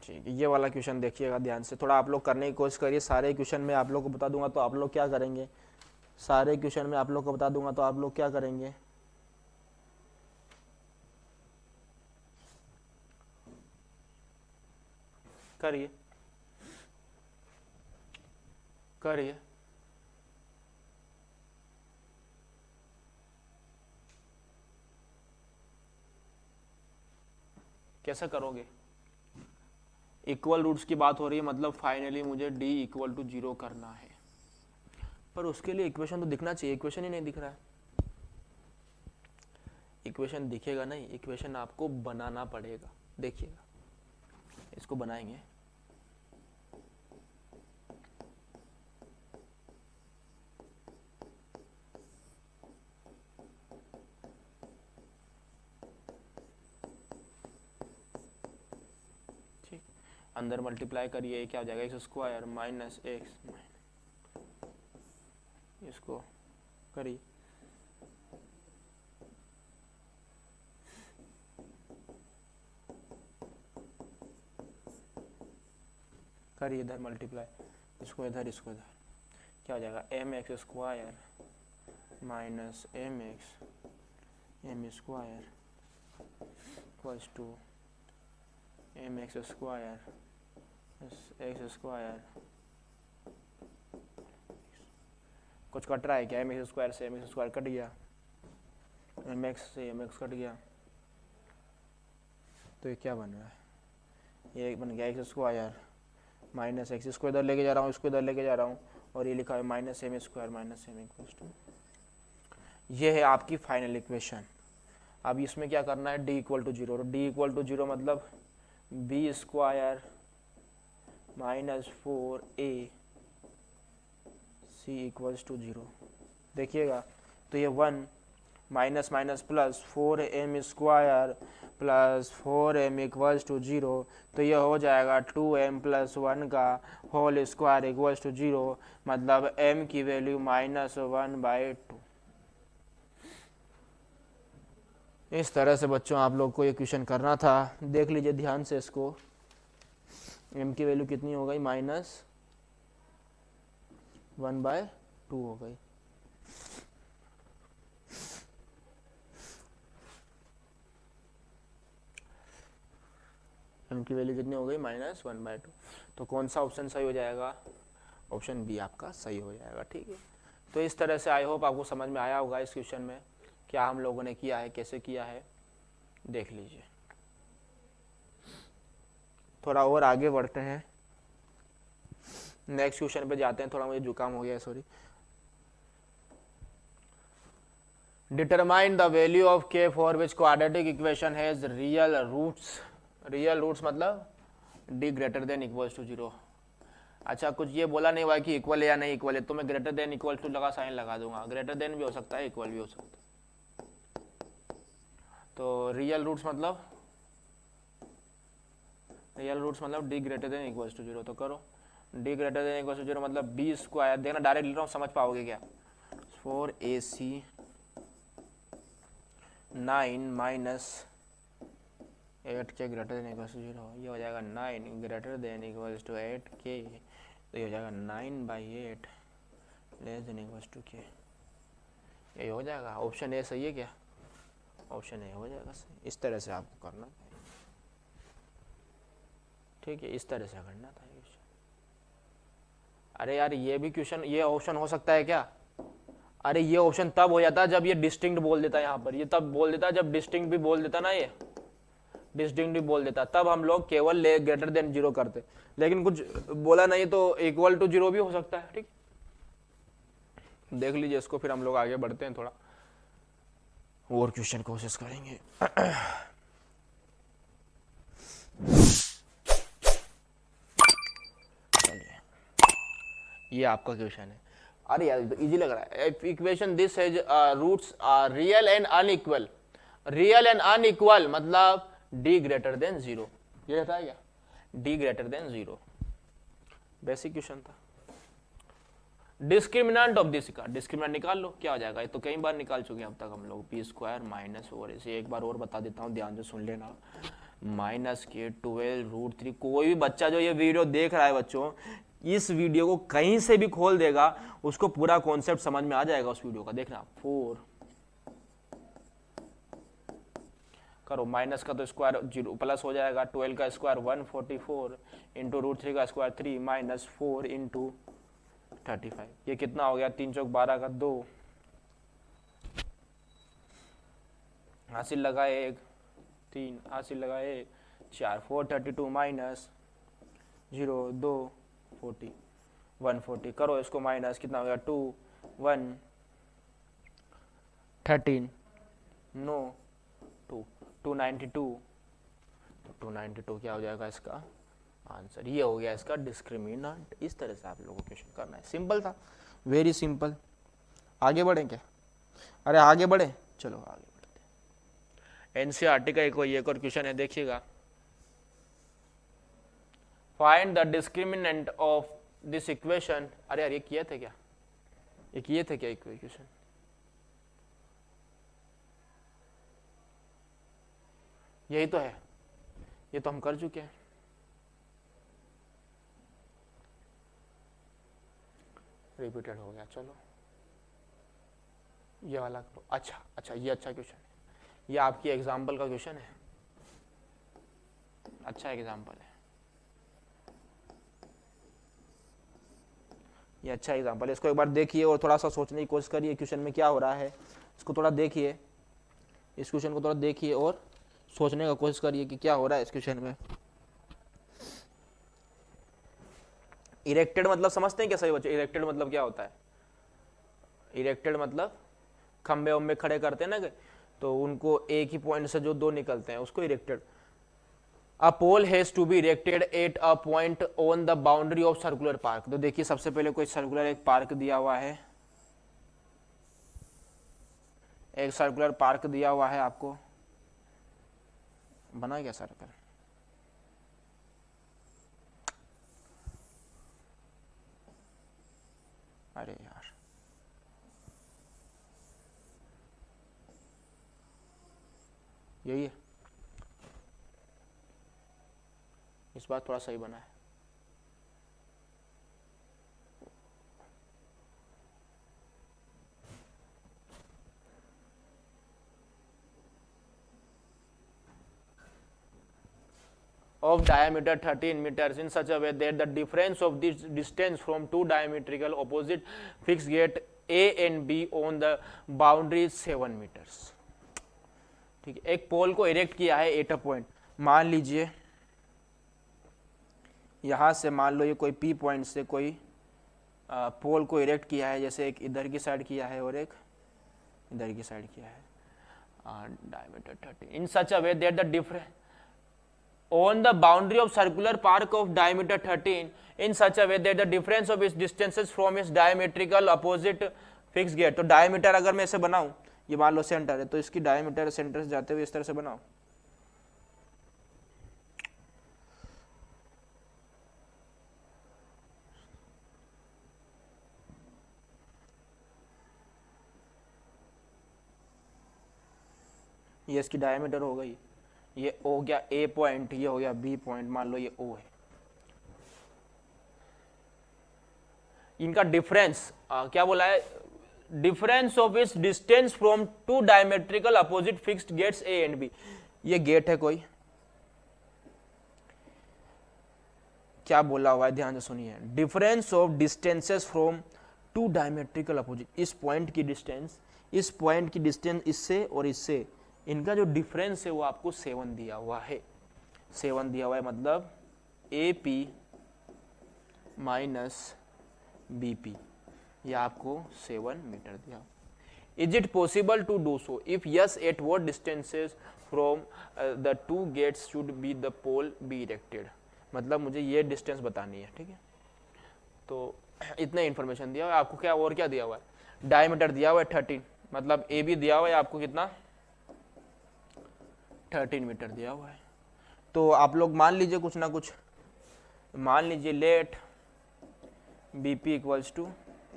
[SPEAKER 1] ठीक है ये वाला क्वेश्चन देखिएगा ध्यान से, थोड़ा आप लोग करने की कोशिश करिए। सारे क्वेश्चन में आप लोग को बता दूंगा तो आप लोग क्या करेंगे, सारे क्वेश्चन में आप लोग को बता दूंगा तो आप लोग क्या करेंगे। करिए करिए कैसा करोगे। इक्वल रूट्स की बात हो रही है, मतलब फाइनली मुझे d इक्वल टू 0 करना है, पर उसके लिए इक्वेशन तो दिखना चाहिए, इक्वेशन ही नहीं दिख रहा है। इक्वेशन दिखेगा नहीं, इक्वेशन आपको बनाना पड़ेगा। देखिएगा इसको बनाएंगे, ठीक, अंदर मल्टीप्लाई करिए, क्या हो जाएगा x² माइनस एक्स, इसको करिए, करिए इधर मल्टीप्लाई, इसको इधर, इसको इधर, क्या हो जाएगा mx² minus m² equals to mx² x²। कुछ कट रहा है क्या, mx² से mx² कट गया, mx से mx कट गया, तो ये क्या बन रहा है, ये बन गया x² माइनस एक्स, इसको इधर लेके जा रहा हूँ, इसको इधर लेके जा रहा हूँ, और ये लिखा है minus m² minus m equals to, ये है आपकी फाइनल इक्वेशन। अब इसमें क्या करना है, d equal to 0, d equal to 0 मतलब b² minus 4ac equals to 0। देखिएगा तो ये 1 minus minus plus 4m² plus 4m equals to 0, तो ये हो जाएगा 2m प्लस 1 का होल स्क्वायर इक्वल्स टू 0, मतलब m की वैल्यू -1/2। इस तरह से बच्चों आप लोग को ये क्वेश्चन करना था, देख लीजिए ध्यान से इसको, m की वैल्यू कितनी हो गई, -1/2 हो गई। m की वैल्यू कितनी हो गई, -1/2। तो कौन सा ऑप्शन सही हो जाएगा, ऑप्शन बी आपका सही हो जाएगा। ठीक है, तो इस तरह से आई होप आपको समझ में आया होगा इस क्वेश्चन में क्या हम लोगों ने किया है, कैसे किया है, देख लीजिए। थोड़ा और आगे बढ़ते हैं, नेक्स्ट क्वेश्चन पे जाते हैं, थोड़ा मुझे जुकाम हो गया, sorry. Determine the value of k for which quadratic equation has real roots, real roots मतलब d greater than equals to 0। अच्छा कुछ ये बोला नहीं हुआ कि इक्वल है या नहीं इक्वल है, तो मैं ग्रेटर देन इक्वल टू लगा साइन लगा दूंगा, ग्रेटर देन भी हो सकता है, इक्वल भी हो सकता है। तो रियल रूट्स मतलब, रियल रूट्स मतलब d greater than equals to 0, तो करो d greater than equals to 0 मतलब b², देखना डायरेक्ट लिख रहा हूँ, समझ पाओगे क्या, 4ac 9 माइनस 8 के ग्रेटर देन इक्वल्स टू 0, ये हो जाएगा 9 ग्रेटर देन इक्वल्स टू 8 के, तो ये हो जाएगा 9/8 लेस देन इक्वल्स टू के, ये हो जाएगा। ऑप्शन ए सही है क्या, ऑप्शन ए हो जाएगा सही। इस तरह से आपको करना था, ठीक है, इस तरह से करना था क्वेश्चन। अरे यार ये भी क्वेश्चन, ये ऑप्शन हो सकता है क्या, अरे ये ऑप्शन तब हो जाता है जब ये डिस्टिंक्ट बोल देता है, यहाँ पर ये तब बोल देता है जब डिस्टिंक्ट भी बोल देता ना, ये डिस्टिंक्ट भी बोल देता तब हम लोग केवल ग्रेटर देन जीरो करते, लेकिन कुछ बोला नहीं तो इक्वल टू जीरो भी हो सकता है। ठीक, देख लीजिए इसको, फिर हम लोग आगे बढ़ते हैं, थोड़ा और क्वेश्चन कोशिश करेंगे। चलिए ये आपका क्वेश्चन है। अरे यार तो इजी लग रहा है। Equation this has roots are real and unequal, real and unequal मतलब d ग्रेटर देन जीरो, ये रहता है क्या, d greater than zero, basic question था। डिस्क्रिमिनेंट ऑफ दिस का, डिस्क्रिमिनेंट निकाल लो, क्या हो जाएगा, ये तो कई बार निकाल चुके हैं अब तक हम लोग, पी स्क्वायर माइनस और इसे एक बार और बता देता हूँ, ध्यान से सुन लेना, माइनस के 12√3। कोई भी बच्चा जो ये वीडियो देख रहा है बच्चों, इस वीडियो को कहीं से भी खोल देगा, उसको पूरा कॉन्सेप्ट समझ में आ जाएगा उस वीडियो का, देखना। 4 करो, माइनस का तो स्क्वायर जीरो प्लस हो जाएगा, 12 का स्क्वायर 144 इंटू √3 का स्क्वायर 3 माइनस 4 इंटू 35, ये कितना हो गया, 3 चौक 12 का 2, हासिल लगा 1, 3 हासिल लगा 1, 4 432 माइनस 0 2 40 140, करो इसको माइनस, कितना हो गया 2 1 13 नो 2 292, तो 292 क्या हो जाएगा इसका आंसर, ये हो गया इसका डिस्क्रिमिनेंट। इस तरह से आप लोगों को क्वेश्चन करना है, सिंपल था, वेरी सिंपल। आगे बढ़ें क्या, अरे आगे बढ़े, चलो आगे बढ़ते हैं। एनसीईआरटी का एक और क्वेश्चन है, देखिएगा। Find the discriminant of this equation. अरे यार ये किए थे क्या, ये किए थे क्या इक्वेशन, यही तो है, ये तो हम कर चुके हैं। रिपीटेड हो गया, चलो ये वाला करो। अच्छा ये अच्छा क्वेश्चन है, ये आपकी एग्जाम्पल का क्वेश्चन है, अच्छा एग्जाम्पल है ये, अच्छा एग्जाम्पल है। इसको एक बार देखिए और थोड़ा सा सोचने की कोशिश करिए क्वेश्चन में क्या हो रहा है, इसको थोड़ा देखिए, इस क्वेश्चन को थोड़ा देखिए और सोचने का कोशिश करिए कि क्या हो रहा है इस क्वेश्चन में। इरेक्टेड मतलब समझते हैं क्या सभी बच्चे, इरेक्टेड मतलब क्या होता है, इरेक्टेड मतलब खंबे वंबे खड़े करते हैं ना, तो उनको एक ही पॉइंट से जो दो निकलते हैं उसको erected. A pole has to be erected at a point on the boundary of circular park. तो देखिए सबसे पहले कोई सर्कुलर एक पार्क दिया हुआ है, एक सर्कुलर पार्क दिया हुआ है आपको, बना क्या सर्कल, अरे यार यही है, इस बार थोड़ा सही बना है। Of diameter 13 meters in such a way that the difference of this distance from two diametrical opposite fixed gate A and B on the boundary is 7 meters। ठीक है, एक पोल को इरेक्ट किया है एट अ पॉइंट, मान लीजिए यहां से, मान लो ये कोई P पॉइंट से कोई पोल को इरेक्ट किया है, जैसे एक इधर की साइड किया है और एक इधर की साइड किया है, diameter 13 in such a way that the difference on the boundary of circular park of diameter 13 in such a way that the difference of its distances from its diametrical opposite fixed gate। तो diameter अगर मैं ऐसे बनाऊं, ये मान लो centre है, तो इसकी डायमीटर सेंटर से जाते हुए इस तरह से बनाओ, ये इसकी डायमीटर हो गई, ये हो गया ए पॉइंट, ये हो गया बी पॉइंट, मान लो ये ओ है, इनका डिफरेंस क्या बोला है, difference of its distance from two diametrical opposite fixed gates A and B. ये गेट है कोई, क्या बोला हुआ है ध्यान से सुनिए, difference of distances from two diametrical opposite, इस पॉइंट की डिस्टेंस इससे और इससे इनका जो डिफरेंस है वो आपको 7 दिया हुआ है। 7 दिया हुआ है मतलब AP माइनस BP, ये आपको 7 मीटर दिया। Is it possible to do so? If yes, at what distances from the two gates should be the pole be erected? मतलब मुझे ये डिस्टेंस बतानी है, ठीक है। तो इतना इन्फॉर्मेशन दिया हुआ है आपको। क्या और क्या दिया हुआ है? डायमीटर दिया हुआ है 13, मतलब ए बी दिया हुआ है आपको कितना, 13 मीटर दिया हुआ है। तो आप लोग मान लीजिए कुछ ना कुछ, मान लीजिए let B P equals to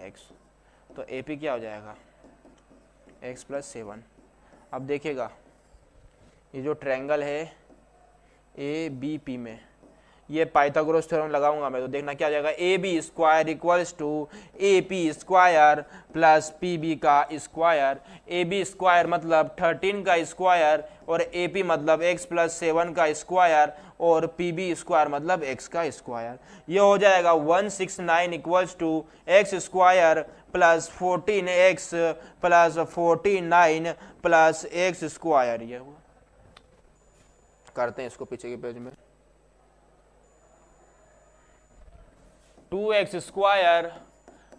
[SPEAKER 1] X, तो ए पी क्या हो जाएगा, एक्स प्लस 7। अब देखिएगा ये जो ट्रायंगल है ए बी पी में, ये पाइथागोरस थ्योरम लगाऊंगा मैं, तो देखना क्या आ जाएगा, A B square equals to A P square plus P B का स्क्वायर। ए बी स्क्वायर मतलब 13 का स्क्वायर और ए पी मतलब एक्स प्लस 7 का स्क्वायर और पी बी स्क्वायर मतलब एक्स का स्क्वायर। ये हो जाएगा 169 equals to X square plus 14x plus 49 plus X square. ये हुआ, करते हैं इसको पीछे के पेज में। 2x square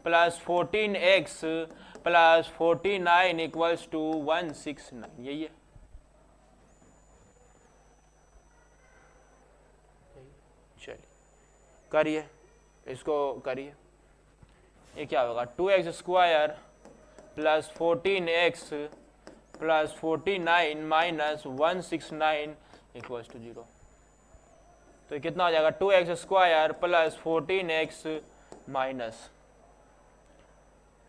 [SPEAKER 1] plus 14x plus 49 equals to 169, यही है। चलिए करिए, इसको करिए। ये क्या होगा, 2x square plus 14x plus 49 minus 169 equals to 0। तो ये कितना हो जाएगा, 2x square plus 14x minus,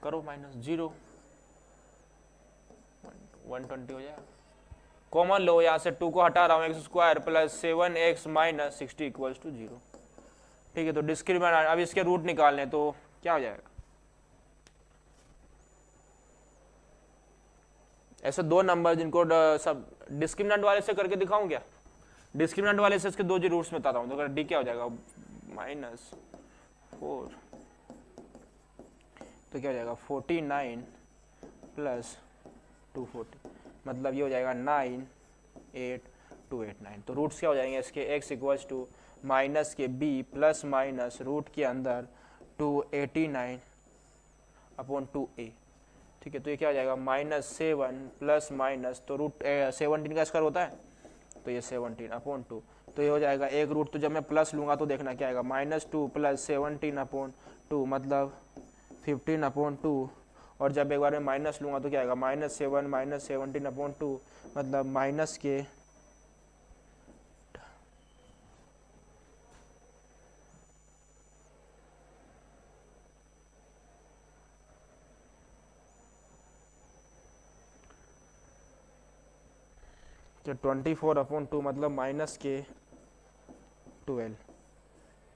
[SPEAKER 1] करो माइनस 0, 120 हो जाएगा। कॉमन लो, यहाँ से 2 को हटा रहा हूँ, X square plus 7x minus 60 equals to 0। ठीक है, तो डिस्क्रिमिनेंट, अब इसके रूट निकालने, तो क्या हो जाएगा, ऐसे दो नंबर जिनको सब डिस्क्रिमिनेंट वाले से करके दिखाऊं क्या? डिस्क्रिमिनेंट वाले से इसके दो जी रूट्स में बताता हूं, तो डी क्या हो जाएगा, -4, तो क्या हो जाएगा 49 प्लस 240, मतलब ये हो जाएगा 98289। तो रूट्स क्या हो जाएंगे इसके, x इक्वल्स टू माइनस के b प्लस माइनस रूट के अंदर 289 अपॉन 2a। ठीक है, तो ये क्या हो जाएगा -7 प्लस माइनस, तो रूट 17 का स्क्वायर होता है, तो ये 17 अपॉन 2, तो ये हो जाएगा एक रूट, तो जब मैं प्लस लूंगा तो देखना क्या आएगा, -2 प्लस 17 अपॉन 2 मतलब 15 अपॉन 2, और जब एक बार में माइनस लूंगा तो क्या आएगा, -7 माइनस 17 अपॉन 2 मतलब माइनस के 24 अपॉन 2 मतलब माइनस के 12।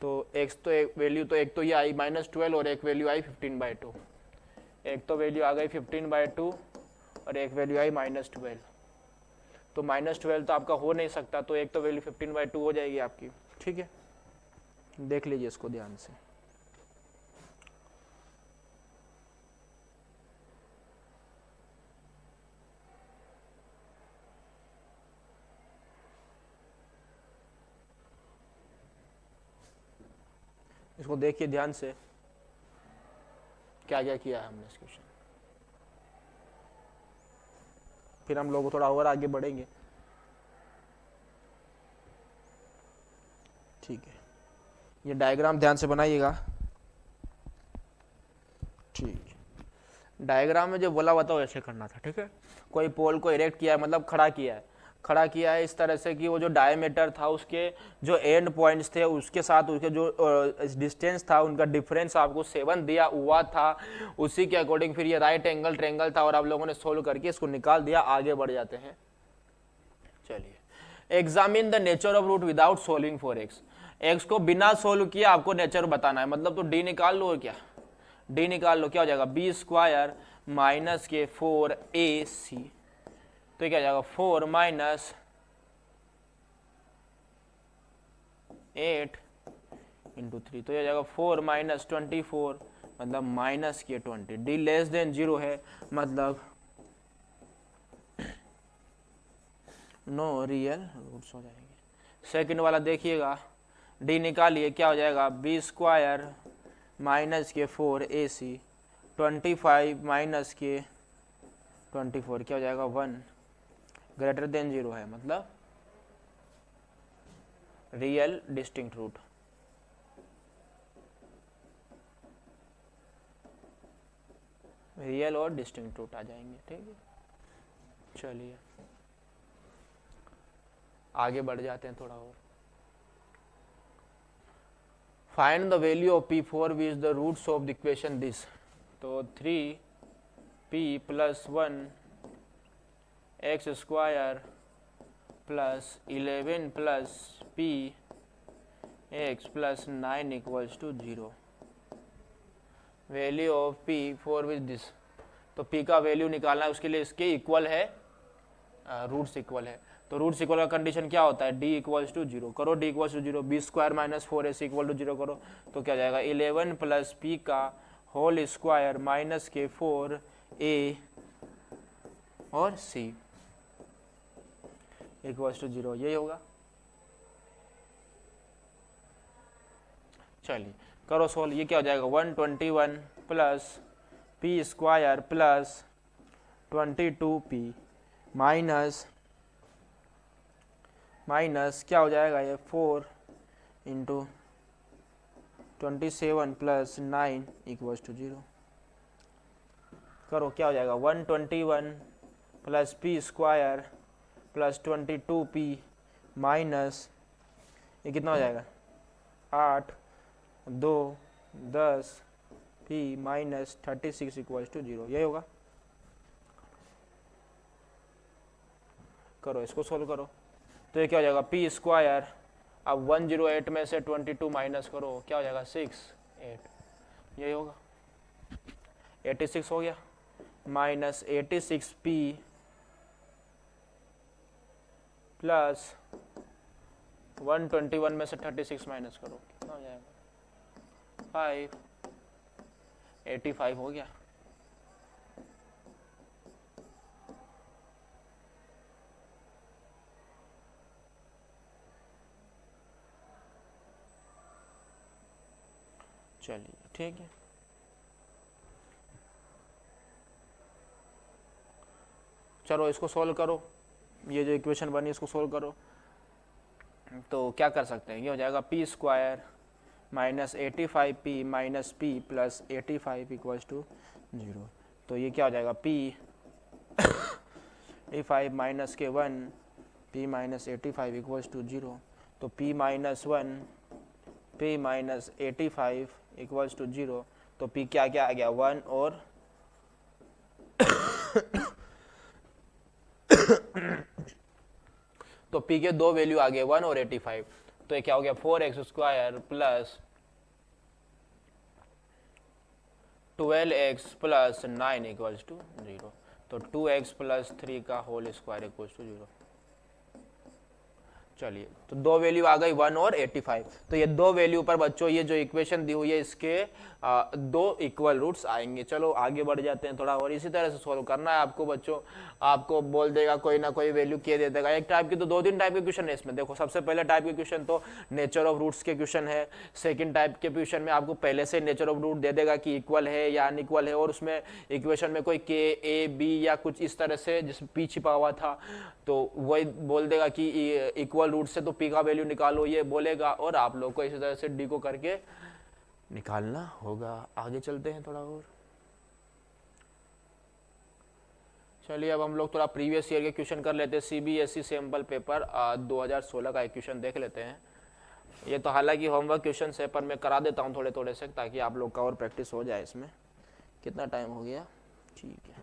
[SPEAKER 1] तो x तो एक वैल्यू, तो एक तो ये आई -12 और एक वैल्यू आई 15/2। एक तो वैल्यू आ गई 15/2 और एक वैल्यू आई -12। तो -12 तो आपका हो नहीं सकता, तो एक तो वैल्यू 15/2 हो जाएगी आपकी। ठीक है, देख लीजिए इसको ध्यान से। इसको देखिए ध्यान से, क्या क्या किया है हमने इस क्वेश्चन। फिर हम लोग थोड़ा और आगे बढ़ेंगे। ठीक है, ये डायग्राम ध्यान से बनाइएगा। ठीक, डायग्राम में जो बोला हुआ था वैसे करना था। ठीक है, कोई पोल को इरेक्ट किया है, मतलब खड़ा किया है इस तरह से कि वो जो डायमीटर था उसके जो एंड पॉइंट्स थे उसके साथ उसके जो डिस्टेंस था उनका डिफरेंस आपको 7 दिया हुआ था। उसी के अकॉर्डिंग फिर ये राइट एंगल ट्रायंगल था और आप लोगों ने सोल्व करके इसको निकाल दिया। आगे बढ़ जाते हैं। चलिए, examine the nature of root without solving for X. X को बिना सोल्व किया आपको नेचर बताना है, मतलब तो डी निकाल लो। क्या डी निकाल लो, क्या हो जाएगा, बी स्क्वायर माइनस के 4ac, तो क्या हो जाएगा 4 माइनस 8 इंटू 3, तो ये हो जाएगा 4 माइनस 24 मतलब माइनस के 20, डी लेस देन 0 है मतलब नो रियल रूट्स हो जाएंगे। सेकंड वाला देखिएगा, डी निकालिए, क्या हो जाएगा बी स्क्वायर माइनस के 4ac 25 माइनस के 24 क्या हो जाएगा 1 ग्रेटर देन 0 है मतलब रियल डिस्टिंक्ट रूट। रियल और डिस्टिंक्ट रूट आ जाएंगे, ठीक है। चलिए आगे बढ़ जाते हैं थोड़ा और। Find the value of p4 which the roots of the equation this. तो 3p plus 1 X square plus 11 plus p X plus 9 equals to 0। Value of p4 which this, तो p का वैल्यू निकालना है, उसके लिए इसके इक्वल है, roots equal है। तो रूट्स इक्वल का कंडीशन क्या होता है, d इक्वल्स टू 0 करो, d equals to 0, B square minus 4ac equal to 0 करो, तो क्या जाएगा 11 प्लस p का होल स्क्वायर माइनस के 4a और c इक्वल्स टू 0, यही होगा। चलिए करो सोल्व, ये क्या हो जाएगा 121 plus p square plus 22p minus क्या हो जाएगा ये 4 इंटू 27 प्लस 9 इक्वल्स टू 0। करो क्या हो जाएगा 121 plus p square plus 22p minus ये कितना हो जाएगा 8 2 10 p माइनस 36 इक्वल्स टू 0, यही होगा। करो इसको सोल्व करो, तो ये क्या हो जाएगा p स्क्वायर, अब 108 में से 22 माइनस करो, क्या हो जाएगा 6 8, यही होगा 86 हो गया, माइनस 86p प्लस 121 में से 36 माइनस करो, कितना हो जाएगा 5 85 हो गया। चलिए ठीक है, चलो इसको सोल्व करो, ये जो इक्वेशन बनी इसको सोल्व करो। तो क्या कर सकते हैं, ये हो जाएगा p square minus 85p minus p plus 85 equals to 0। तो ये क्या हो जाएगा p 85 माइनस के 1 p माइनस 85 इक्वल्स टू 0। तो p minus 1 p minus 85 equals to 0। तो p क्या क्या आ गया 1 और तो p के दो वैल्यू आ गए 1 और 85। तो ये क्या हो गया 4x square plus 12x plus 9 equals to 0। तो 2x प्लस 3 का होल स्क्वायर इक्वल्स टू 0। चलिए तो दो वैल्यू आ गई 1 और 85। तो ये दो वैल्यू पर बच्चों ये जो इक्वेशन दी हुई है इसके दो इक्वल रूट्स आएंगे। चलो आगे बढ़ जाते हैं थोड़ा और, इसी तरह से सोल्व करना है आपको बच्चों। आपको बोल देगा कोई ना कोई वैल्यू के दे देगा, एक टाइप की तो दो तीन टाइप के क्वेश्चन है इसमें। देखो सबसे पहले टाइप के क्वेश्चन तो नेचर ऑफ रूट्स के क्वेश्चन है। सेकंड टाइप के क्वेश्चन में आपको पहले से नेचर ऑफ रूट दे देगा कि इक्वल है या अनइक्वल है, और उसमें इक्वेशन में कोई के ए बी या कुछ इस तरह से जिसमें पी छिपा हुआ था तो वही बोल देगा कि इक्वल रूट से तो पी का वैल्यू निकालो ये बोलेगा, और आप लोग को इसी तरह से डी को करके निकालना होगा। आगे चलते हैं थोड़ा और। चलिए अब हम लोग थोड़ा प्रीवियस ईयर के क्वेश्चन कर लेते हैं। सीबीएसई सैंपल पेपर 2016 का एक क्वेश्चन देख लेते हैं। ये तो हालांकि होमवर्क क्वेश्चन है पर मैं करा देता हूँ थोड़े थोड़े से ताकि आप लोग का और प्रैक्टिस हो जाए इसमें। कितना टाइम हो गया, ठीक है।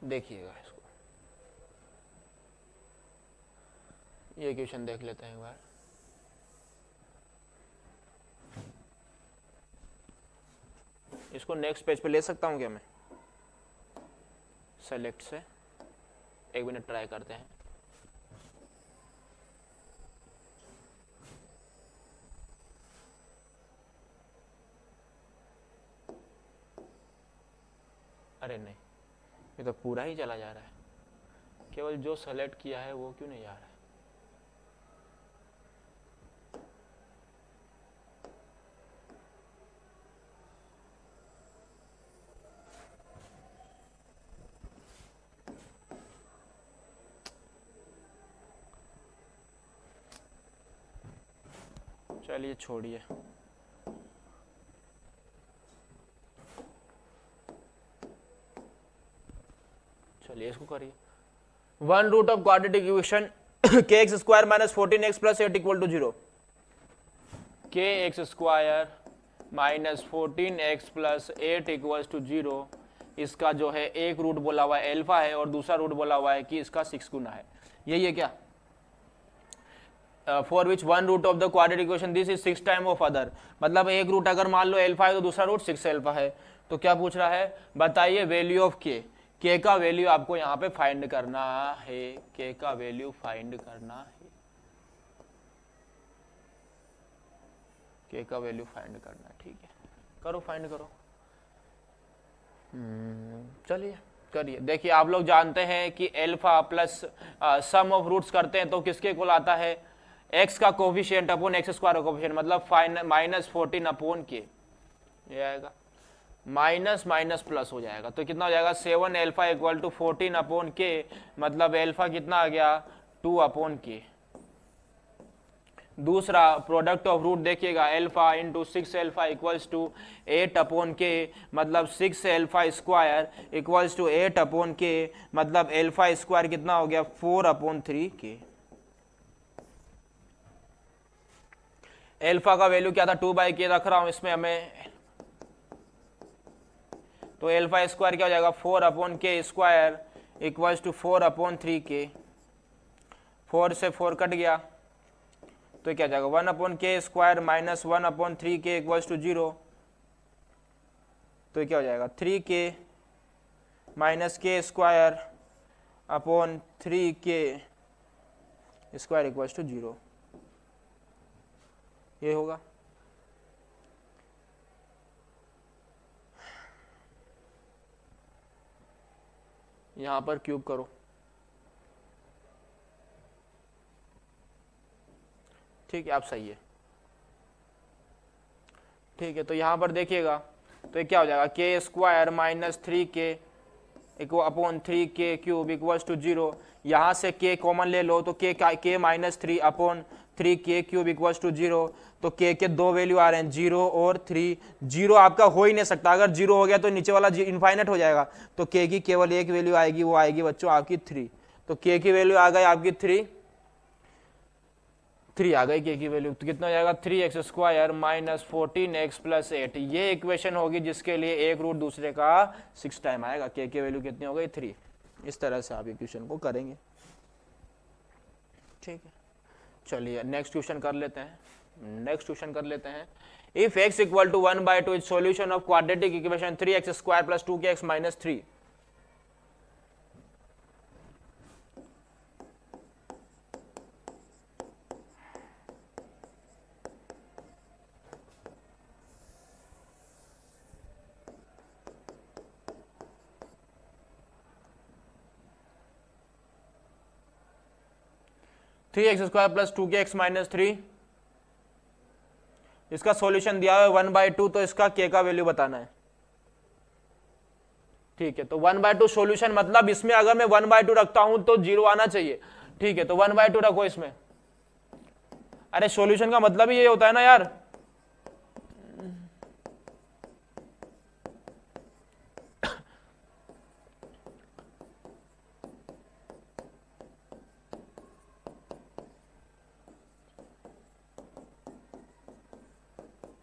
[SPEAKER 1] देखिएगा इसको, ये क्वेश्चन देख लेते हैं एक बार। इसको नेक्स्ट पेज पे ले सकता हूँ क्या मैं? सेलेक्ट से, एक मिनट ट्राई करते हैं। अरे नहीं, ये तो पूरा ही चला जा रहा है, केवल जो सेलेक्ट किया है वो क्यों नहीं जा रहा है? चलिए छोड़िए, चलिए इसको करिए। One root of quadratic equation k x square minus 14x plus 8 equal to 0। K x square minus 14x plus 8 equal to 0, इसका जो है एक रूट बोला हुआ है एल्फा है और दूसरा रूट बोला हुआ है कि इसका 6 गुना है। यही है क्या? For which one root of the quadratic equation this is 6 time of other, मतलब एक रूट अगर मान लो एल्फा है तो दूसरा रूट 6 एल्फा है। तो क्या पूछ रहा है, बताइए वैल्यू ऑफ के का वैल्यू आपको यहाँ पे फाइंड करना है, के का वैल्यू फाइंड करना है, के का वैल्यू फाइंड करना है। ठीक है, करो फाइंड करो। चलिए करिए। देखिए आप लोग जानते हैं कि alpha plus sum of roots करते हैं तो किसके इक्वल आता है, एक्स का कोफिशिएंट अपॉन एक्स स्क्वायर का कोफिशिएंट, मतलब माइनस 14 अपॉन के, ये आएगा माइनस माइनस प्लस हो जाएगा तो कितना हो जाएगा 7 alpha equal to 14 upon K, मतलब एल्फा कितना आ गया 2 अपॉन के। दूसरा प्रोडक्ट ऑफ रूट देखिएगा, alpha into 6 alpha equals to 8 upon K, मतलब 6 alpha square equals to 8 upon K, मतलब एल्फा स्क्वायर कितना हो गया 4 अपॉन 3 के। एल्फा का वैल्यू क्या था 2/k रख रहा हूं इसमें हमें, तो एल्फा स्क्वायर क्या हो जाएगा 4 अपॉन के स्क्वायर इक्वल्स टू 4 अपॉन 3 के। 4 से 4 कट गया तो क्या जाएगा 1 अपॉन के स्क्वायर माइनस 1 अपॉन 3 के इक्वल्स टू 0, तो क्या हो जाएगा 3 के माइनस के स्क्वायर अपॉन 3 के स्क्वायर इक्वल्स टू 0, ये होगा। यहां पर क्यूब करो, ठीक है आप सही है। ठीक है, तो यहां पर देखिएगा तो ये क्या हो जाएगा के स्क्वायर माइनस 3 के अपॉन 3 के क्यूब इक्वल्स टू 0। यहां से के कॉमन ले लो तो के माइनस 3 अपॉन 3 के क्यूब इक्वल्स टू 0, तो के दो वैल्यू आ रहे हैं 0 और 3। 0 आपका हो ही नहीं सकता, अगर 0 हो गया तो नीचे वाला इनफाइनाइट हो जाएगा, तो के की केवल एक वैल्यू आएगी, वो आएगी बच्चों आपकी 3। तो के की वैल्यू आ गई आपकी 3 आ गई के की वैल्यू, तो कितना हो जाएगा 3x square minus 14x plus 8। ये इक्वेशन होगी जिसके लिए एक रूट दूसरे का 6 टाइम आएगा। के की वैल्यू कितनी हो गई 3। इस तरह से आप इक्वेशन को करेंगे। ठीक है, चलिए नेक्स्ट क्वेश्चन कर लेते हैं। If x equal to 1/2 is solution of quadratic equation 3x square plus 2x minus 3। Three X square plus 2x minus 3, इसका सॉल्यूशन दिया है 1/2, तो इसका के का वैल्यू बताना है। ठीक है, तो 1/2 सॉल्यूशन मतलब इसमें अगर मैं 1/2 रखता हूं तो 0 आना चाहिए। ठीक है, तो 1/2 रखो इसमें। अरे सॉल्यूशन का मतलब ही ये होता है ना यार,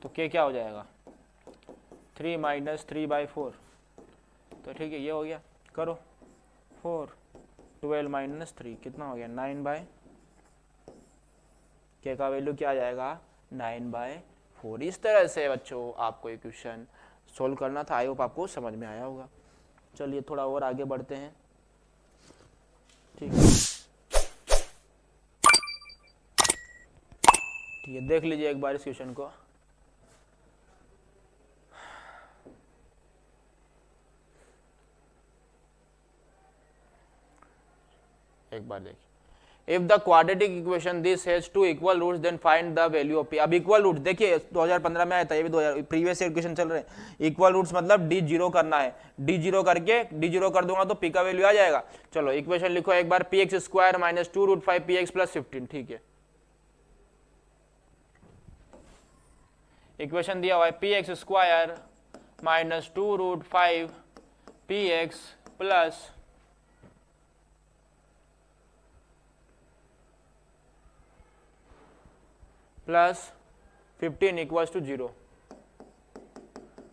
[SPEAKER 1] तो के क्या हो जाएगा 3 माइनस 3/4, तो ठीक है ये हो गया। करो 4 12 माइनस 3 कितना हो गया 9/, के का वैल्यू क्या आ जाएगा 9/4। इस तरह से बच्चों आपको ये क्वेश्चन सोल्व करना था। आई होप आपको समझ में आया होगा। चलिए थोड़ा और आगे बढ़ते हैं। ठीक है, देख लीजिए एक बार इस क्वेश्चन को। एक बार देखिए, if the quadratic equation this has two equal roots then find the value of P. अब इक्वल रूट देखिए 2015 में आया था, ये भी 2000 प्रीवियस इक्वेशन चल रहे हैं। इक्वल रूट्स मतलब डी जीरो करना है, डी जीरो करके डी जीरो कर दूंगा तो पी का वैल्यू आ जाएगा। चलो इक्वेशन लिखो एक बार, p x square minus 2√5 p x plus 15। ठीक है, इक्वेशन दिया हुआ है p x square minus 2√5 p x plus plus 15 equals to 0।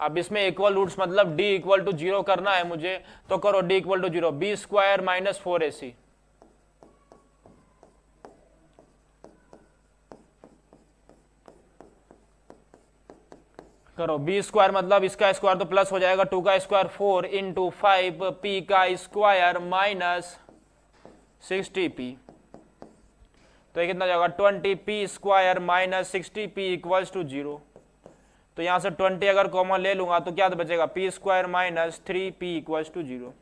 [SPEAKER 1] अब इसमें इक्वल रूट्स मतलब d इक्वल टू 0 करना है मुझे, तो करो d equal to 0, B square minus 4ac। करो बी स्क्वायर मतलब इसका स्क्वायर तो प्लस हो जाएगा, 2 का स्क्वायर 4 इंटू 5 पी का स्क्वायर माइनस 60p, तो ये कितना जाएगा 20p square minus 60p equals to 0। तो यहां से 20 अगर कॉमन ले लूंगा तो क्या बचेगा, p square minus 3p equals to 0।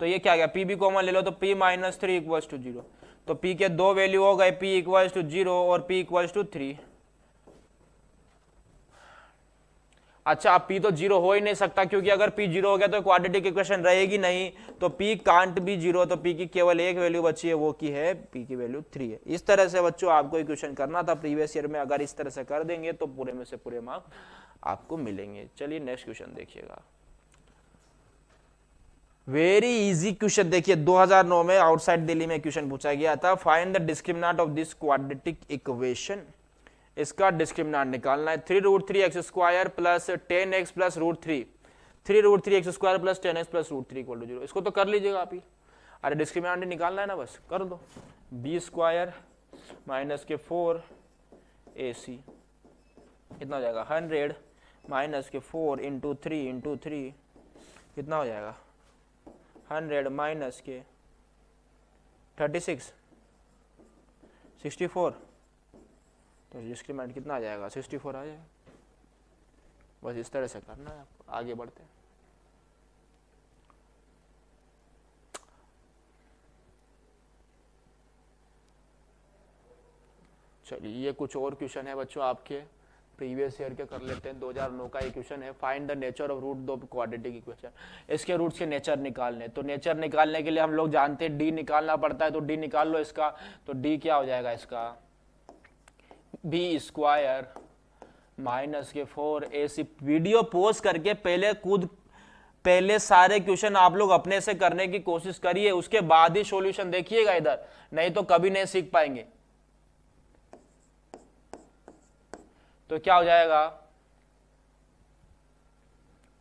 [SPEAKER 1] तो ये क्या गया, p भी कॉमन ले लो तो p माइनस 3 इक्वल्स टू 0। तो p के दो वैल्यू हो गए, p इक्वल्स टू 0 और p इक्वल्स टू 3। अच्छा, अब p तो 0 हो ही नहीं सकता, क्योंकि अगर p 0 हो गया तो क्वाड्रेटिक इक्वेशन रहेगी नहीं, तो p कांट बी 0, तो p की केवल एक वैल्यू बची है, वो की है p की वैल्यू 3 है। इस तरह से बच्चों आपको इक्वेशन करना था प्रीवियस ईयर में, अगर इस तरह से कर देंगे तो पूरे में से पूरे मार्क आपको मिलेंगे। चलिए नेक्स्ट क्वेश्चन देखिएगा, वेरी इजी क्वेश्चन। देखिए 2009 में आउटसाइड दिल्ली में क्वेश्चन पूछा गया था, find the discriminant of this quadratic equation. इसका डिस्क्रिमिनेंट निकालना है, 3√3x square plus 10x plus √3, 3√3x square plus 10x plus √3 equal to 0। इसको तो कर लीजिएगा आप ही, अरे डिस्क्रिमिनेंट निकालना है ना, बस कर दो। बी स्क्वायर माइनस के 4ac कितना हो जाएगा, 100 माइनस के 4 इंटू 3 कितना हो जाएगा, 100 माइनस के 36 64, तो डिस्क्रिमिनेंट कितना आ जाएगा, 64 आ जाएगा। बस इस तरह से करना है आपको। आगे बढ़ते हैं, चलिए ये कुछ और क्वेश्चन है बच्चों आपके प्रीवियस ईयर के कर लेते हैं। 2009 का एक क्वेश्चन है, find the nature of root दो क्वाड्रेटिक इक्वेशन। इसके रूट्स के नेचर निकालने, तो नेचर निकालने के लिए हम लोग जानते हैं डी निकालना पड़ता है, तो डी निकाल लो इसका। तो डी क्या हो जाएगा इसका, बी स्क्वायर माइनस के 4ac। वीडियो पोस्ट करके पहले सारे क्वेश्चन आप लोग अपने से करने की कोशिश करिए, उसके बाद ही सॉल्यूशन देखिएगा इधर, नहीं तो कभी नहीं सीख पाएंगे। तो क्या हो जाएगा,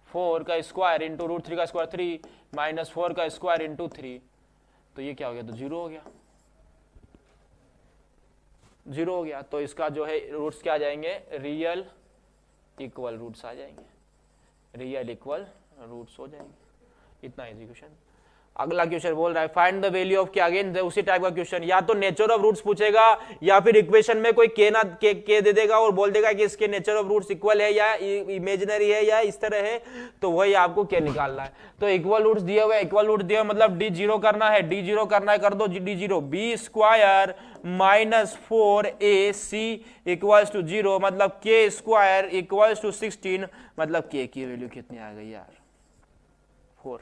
[SPEAKER 1] 4 का स्क्वायर इंटू √3 का स्क्वायर 3 माइनस 4 का स्क्वायर इंटू 3, तो ये क्या हो गया, तो 0 हो गया, 0 हो गया। तो इसका जो है रूट्स क्या आ जाएंगे, रियल इक्वल रूट्स आ जाएंगे, रियल इक्वल रूट्स हो जाएंगे। इतना इजी क्वेश्चन। अगला क्वेश्चन बोल रहा है फाइंड द वैल्यू ऑफ, क्या अगेन उसी टाइप का क्वेश्चन, या तो नेचर ऑफ रूट्स पूछेगा या फिर इक्वेशन में कोई के दे देगा और बोल देगा कि इसके नेचर ऑफ रूट्स इक्वल है या इमेजिनरी है या इस तरह है, तो वही आपको क्या निकालना है। तो इक्वल रूट्स दिए हुए, इक्वल रूट दिए हुए मतलब डी जीरो करना है, डी जीरो करना है, कर दो D zero, B square minus 4ac equals to 0, मतलब के स्क्वायर इक्वल्स टू 16, मतलब के की वैल्यू कितनी आ गई यार, 4,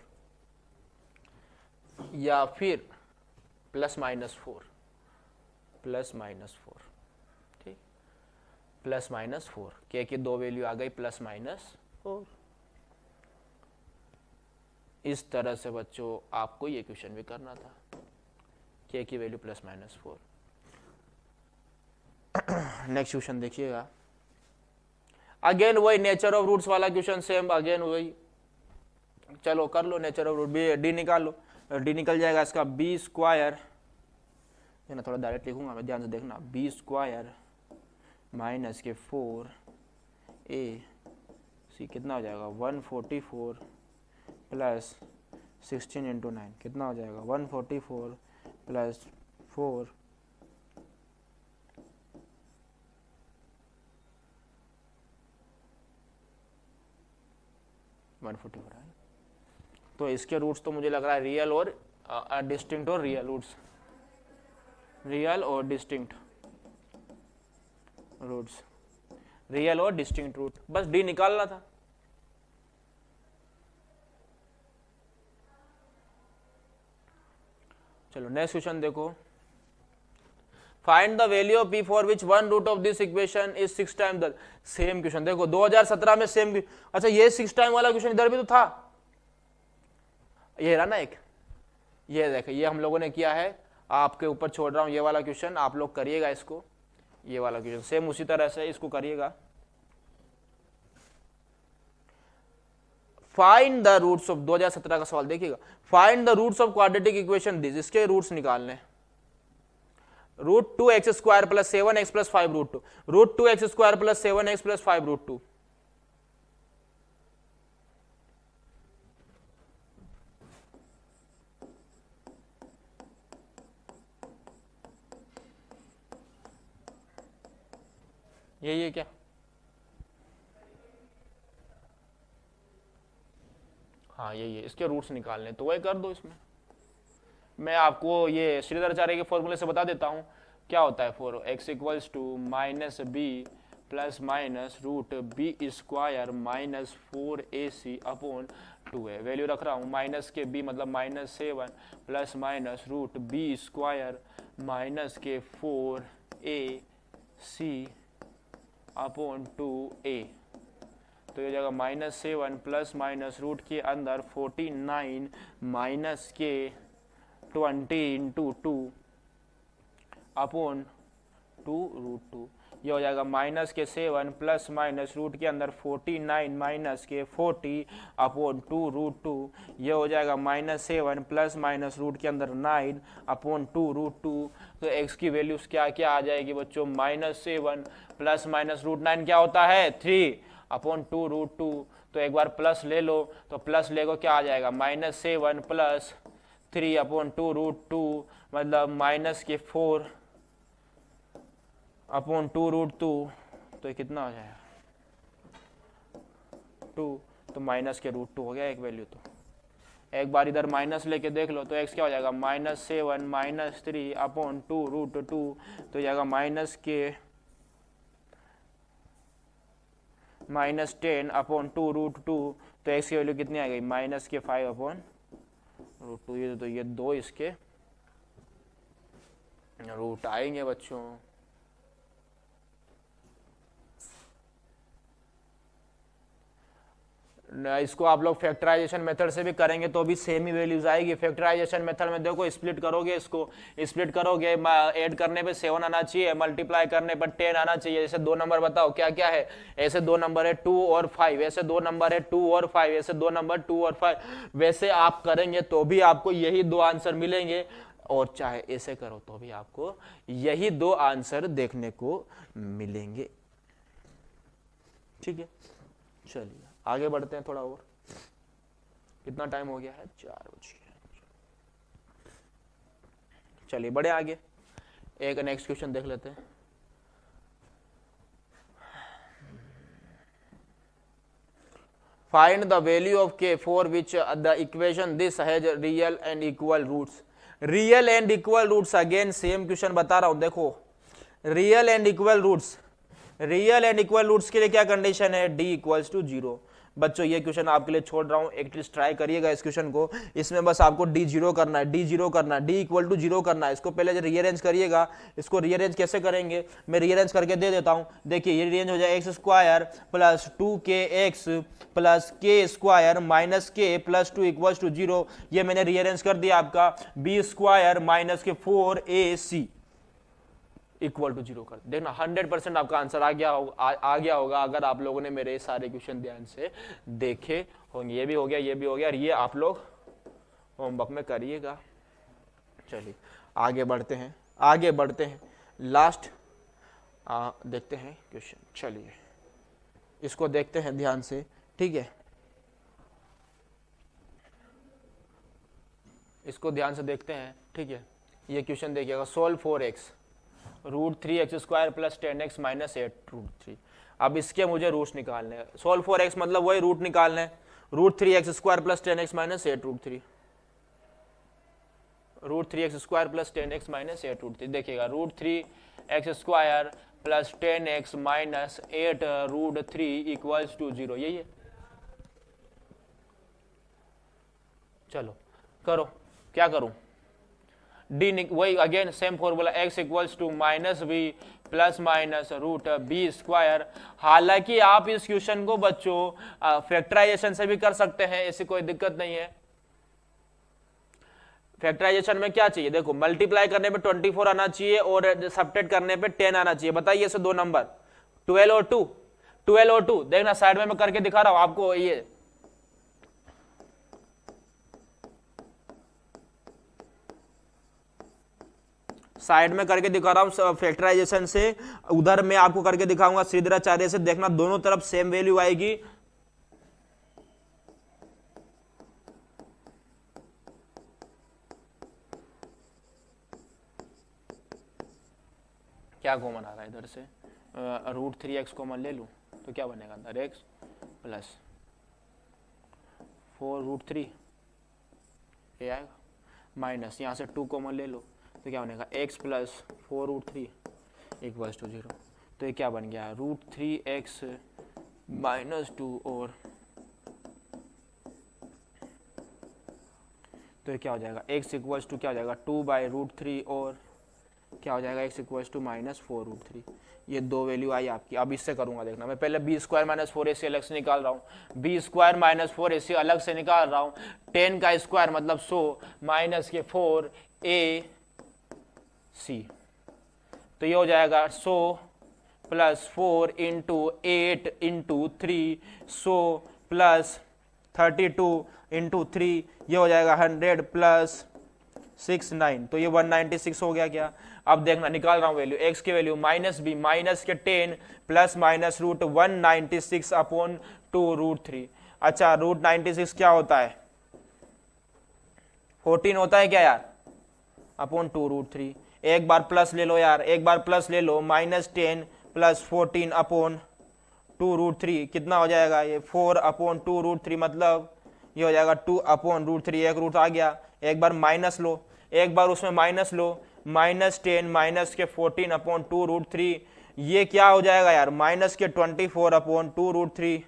[SPEAKER 1] या फिर प्लस माइनस 4, ठीक, प्लस माइनस 4, के की दो वैल्यू आ गई प्लस माइनस 4। इस तरह से बच्चों आपको ये क्वेश्चन भी करना था, के की value plus minus 4। Next question देखिएगा, अगेन वही नेचर ऑफ रूट्स वाला क्वेश्चन, सेम अगेन वही। चलो कर लो नेचर ऑफ रूट, डी निकाल लो, डी निकल जाएगा इसका, बी स्क्वायर, ना थोड़ा डायरेक्ट लिखूंगा मैं, ध्यान से देखना, बी स्क्वायर माइनस के 4ac कितना हो जाएगा, 144 प्लस 16 इंटू 9 कितना हो जाएगा 144 प्लस 4 144 है। तो इसके रूट्स तो मुझे लग रहा है रियल और डिस्टिंक्ट और रियल रूट्स, रियल और डिस्टिंक्ट रूट्स, रियल और डिस्टिंक्ट रूट, बस डी निकालना था। चलो नेक्स्ट क्वेश्चन देखो, find the value of P for which one root of this equation is 6 time the same question. देखो 2017 में सेम, अच्छा ये 6 टाइम वाला क्वेश्चन इधर भी तो था, ये रहा ना एक, ये देखे ये हम लोगों ने किया है, आपके ऊपर छोड़ रहा हूं ये वाला क्वेश्चन, आप लोग करिएगा इसको, ये वाला क्वेश्चन सेम उसी तरह से इसको करिएगा। फाइंड द रूट्स ऑफ 2017 का सवाल देखिएगा, find the roots of quadratic equation this, इसके रूट्स निकालने, root 2x square plus 7x plus 5 root 2, root 2x square plus 7x plus 5 root 2, ये क्या, हाँ ये इसके रूट्स निकालने, तो वही कर दो। इसमें मैं आपको ये श्रीधराचार्य के फॉर्मूले से बता देता हूँ क्या होता है, for x equals to minus B plus minus root B square minus 4ac upon 2a, value रख रहा हूँ माइनस के b मतलब -7 plus minus root B square minus के 4ac अपॉन 2a, तो ये जाएगा -7 प्लस माइनस रूट के अंदर 49 माइनस के 20 इंटू 2 अपॉन 2 रूट 2, ये हो जाएगा माइनस के 7 प्लस माइनस रूट के अंदर 49 माइनस के 40 अपॉन 2 रूट 2, ये हो जाएगा -7 प्लस माइनस रूट के अंदर 9 अपॉन 2 रूट 2। तो x की वैल्यूज क्या क्या आ जाएगी बच्चों, -7 प्लस माइनस रूट 9 क्या होता है 3 अपॉन 2 रूट 2, तो एक बार प्लस ले लो, तो प्लस लेगो क्या आ जाएगा -7 प्लस 3 अपॉन 2 रूट 2 मतलब माइनस के 4 अपॉन 2 रूट 2, तो ये कितना हो जाएगा 2, तो माइनस के रूट 2 हो गया एक वैल्यू। तो एक बार इधर माइनस लेके देख लो, तो x क्या हो जाएगा -7 माइनस 3 अपॉन 2 रूट 2, तो जाएगा माइनस के -10 अपॉन 2 रूट 2, तो x की वैल्यू कितनी आ गई माइनस के 5 अपॉन रूट 2, ये तो ये दो इसके रूट आएंगे बच्चों। इसको आप लोग फैक्टराइजेशन मेथड से भी करेंगे तो भी सेम ही वैल्यूज आएगी। फैक्टराइजेशन मेथड में देखो स्प्लिट करोगे, इसको स्प्लिट करोगे, ऐड करने पे 7 आना चाहिए, मल्टीप्लाई करने पर 10 आना चाहिए। जैसे दो नंबर बताओ क्या क्या है, ऐसे दो नंबर है 2 और 5, ऐसे दो नंबर है 2 और 5, ऐसे दो नंबर 2 और 5, वैसे आप करेंगे तो भी आपको यही दो आंसर मिलेंगे, और चाहे ऐसे करो तो भी आपको यही दो आंसर देखने को मिलेंगे। ठीक है, चलिए आगे बढ़ते हैं थोड़ा और। कितना टाइम हो गया है, 4 बज गए। चलिए बढ़े आगे, एक नेक्स्ट क्वेश्चन देख लेते हैं। Find the value of k for which the equation this has real and equal roots. Real and equal roots, again same question बता रहा हूं, देखो real and equal roots, real and equal roots के लिए क्या कंडीशन है, d equals to 0। बच्चों ये क्वेश्चन आपके लिए छोड़ रहा हूं, एटलीस्ट ट्राई करिएगा इस क्वेश्चन को। इसमें बस आपको d 0 करना है, d 0 करना है, d इक्वल टू 0 करना है। इसको पहले रीअरेंज करिएगा। इसको रीअरेंज कैसे करेंगे, मैं रीअरेंज करके दे देता हूं। देखिए ये रीअरेंज हो जाए x square plus 2kx plus के स्क्वायर माइनस के प्लस 2 इक्वल्स टू 0। ये मैंने रीअरेंज कर दिया आपका, बी स्क्वायर माइनस के 4ac इक्वल टू 0 कर देखना, 100% आपका आंसर आ गया होगा अगर आप लोगों ने मेरे सारे क्वेश्चन ध्यान से देखे होंगे। ये भी हो गया, ये भी हो गया, और ये आप लोग होमवर्क में करिएगा। चलिए आगे बढ़ते हैं, आगे बढ़ते हैं, लास्ट देखते हैं क्वेश्चन। चलिए इसको देखते हैं ध्यान से, ठीक है। इसको ध्यान से देखते हैं, ठीक है। ये क्वेश्चन देखिएगा, solve 4x √3x² plus 10x minus 8√3। अब इसके मुझे रूट्स निकालने हैं। सोल्व 4x मतलब वही रूट निकालने हैं, √3x² plus 10x minus 8√3, √3x² plus 10x minus 8√3। देखिएगा √3x² plus 10x minus 8√3 equals to 0, यही है। चलो करो, क्या करूं, डी वही again same formula, x equals to minus B plus minus √b²। हालांकि आप इस क्वेश्चन को बच्चों फैक्टराइजेशन से भी कर सकते हैं, ऐसी कोई दिक्कत नहीं है। फैक्टराइजेशन में क्या चाहिए, देखो मल्टीप्लाई करने पे 24 आना चाहिए और सब्ट्रैक्ट करने पे 10 आना चाहिए। बताइए ऐसे दो नंबर 12 और 2, 12 और 2, देखना साइड में मैं करके दिखा रहा हूं आपको, ये साइड में करके दिखा रहा हूं फैक्टराइजेशन से, उधर मैं आपको करके दिखाऊंगा श्रीधराचार्य से। देखना दोनों तरफ सेम वैल्यू आएगी। क्या कॉमन आ रहा है इधर से, √3x कॉमन ले लूं तो क्या बनेगा अंदर, x प्लस 4√3 ये आएगा, माइनस यहाँ से 2 कॉमन ले लो तो क्या बनेगा x प्लस 4√3 इक्वल्स टू 0। तो ये क्या बन गया, √3x माइनस 2 और तो ये क्या हो जाएगा, x इक्वल्स टू क्या हो जाएगा 2/√3 और क्या हो जाएगा x इक्वल्स टू माइनस 4√3। ये दो वैल्यू आई आपकी। अब इससे करूंगा, देखना मैं पहले b² माइनस 4ac अलग से निकाल रहा हूँ, b² माइनस 4ac अलग से निकाल रहा हूँ, 10 का स्क्वायर मतलब 100 माइनस के 4ac, तो ये हो जाएगा 100 plus 4 into 8 into 3, 100 plus 32 into 3, ये हो जाएगा 100 प्लस 69, तो ये 196 हो गया क्या। अब देखना निकाल रहा हूं वैल्यू, x की वैल्यू माइनस बी माइनस के 10 प्लस माइनस √196 अपॉन 2√3। अच्छा √96 क्या होता है, 14 होता है क्या यार, अपॉन 2√3। एक बार प्लस ले लो यार, एक बार प्लस ले लो, -10 प्लस 14 अपॉन 2√3 कितना हो जाएगा, ये 4 अपॉन 2√3 मतलब ये हो जाएगा 2 अपॉन √3, एक रूट आ गया। एक बार माइनस लो, एक बार उसमें माइनस लो, -10 माइनस के 14 अपॉन 2√3, ये क्या हो जाएगा यार, माइनस के 24 अपॉन 2√3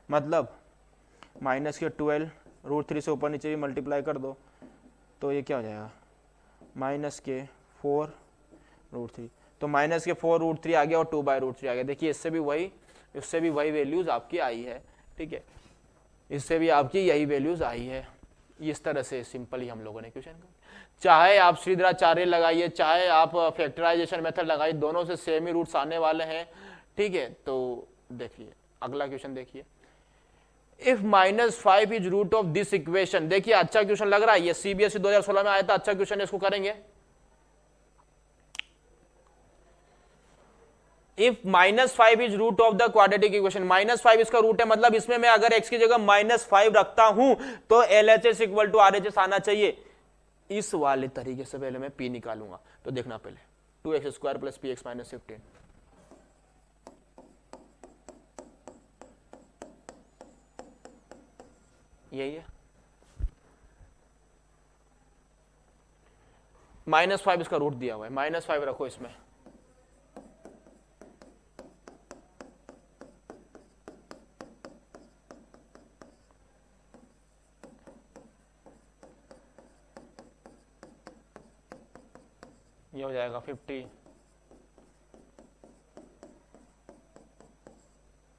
[SPEAKER 1] मतलब माइनस के 12, √3 से ऊपर नीचे भी मल्टीप्लाई कर दो तो ये क्या हो जाएगा, माइनस के 4√3, तो माइनस के 4√3 आ गया और 2/√3 आ गया। देखिए इससे भी वही वैल्यूज आपकी आई है, ठीक है, इससे भी आपकी यही वैल्यूज आई है। इस तरह से सिंपली हम लोगों ने क्वेश्चन का, चाहे आप श्रीधराचार्य लगाइए चाहे आप फैक्टराइजेशन मेथड लगाइए, दोनों से सेम ही रूट्स आने वाले हैं, ठीक है। तो देखिए अगला क्वेश्चन देखिए, if -5 is root of this equation. देखिए अच्छा क्वेश्चन लग रहा है, ये सीबीएसई 2016 में आया था, अच्छा क्वेश्चन, इसको करेंगे। If -5 is root of the quadratic equation, -5 इसका रूट है, मतलब इसमें मैं अगर x की जगह -5 रखता हूं तो LHS इक्वल टू RHS आना चाहिए। इस वाले तरीके से पहले मैं p निकालूंगा, तो देखना पहले 2x² प्लस px माइनस 15, यही है। -5 इसका रूट दिया हुआ है, -5 रखो इसमें, ये हो जाएगा 50,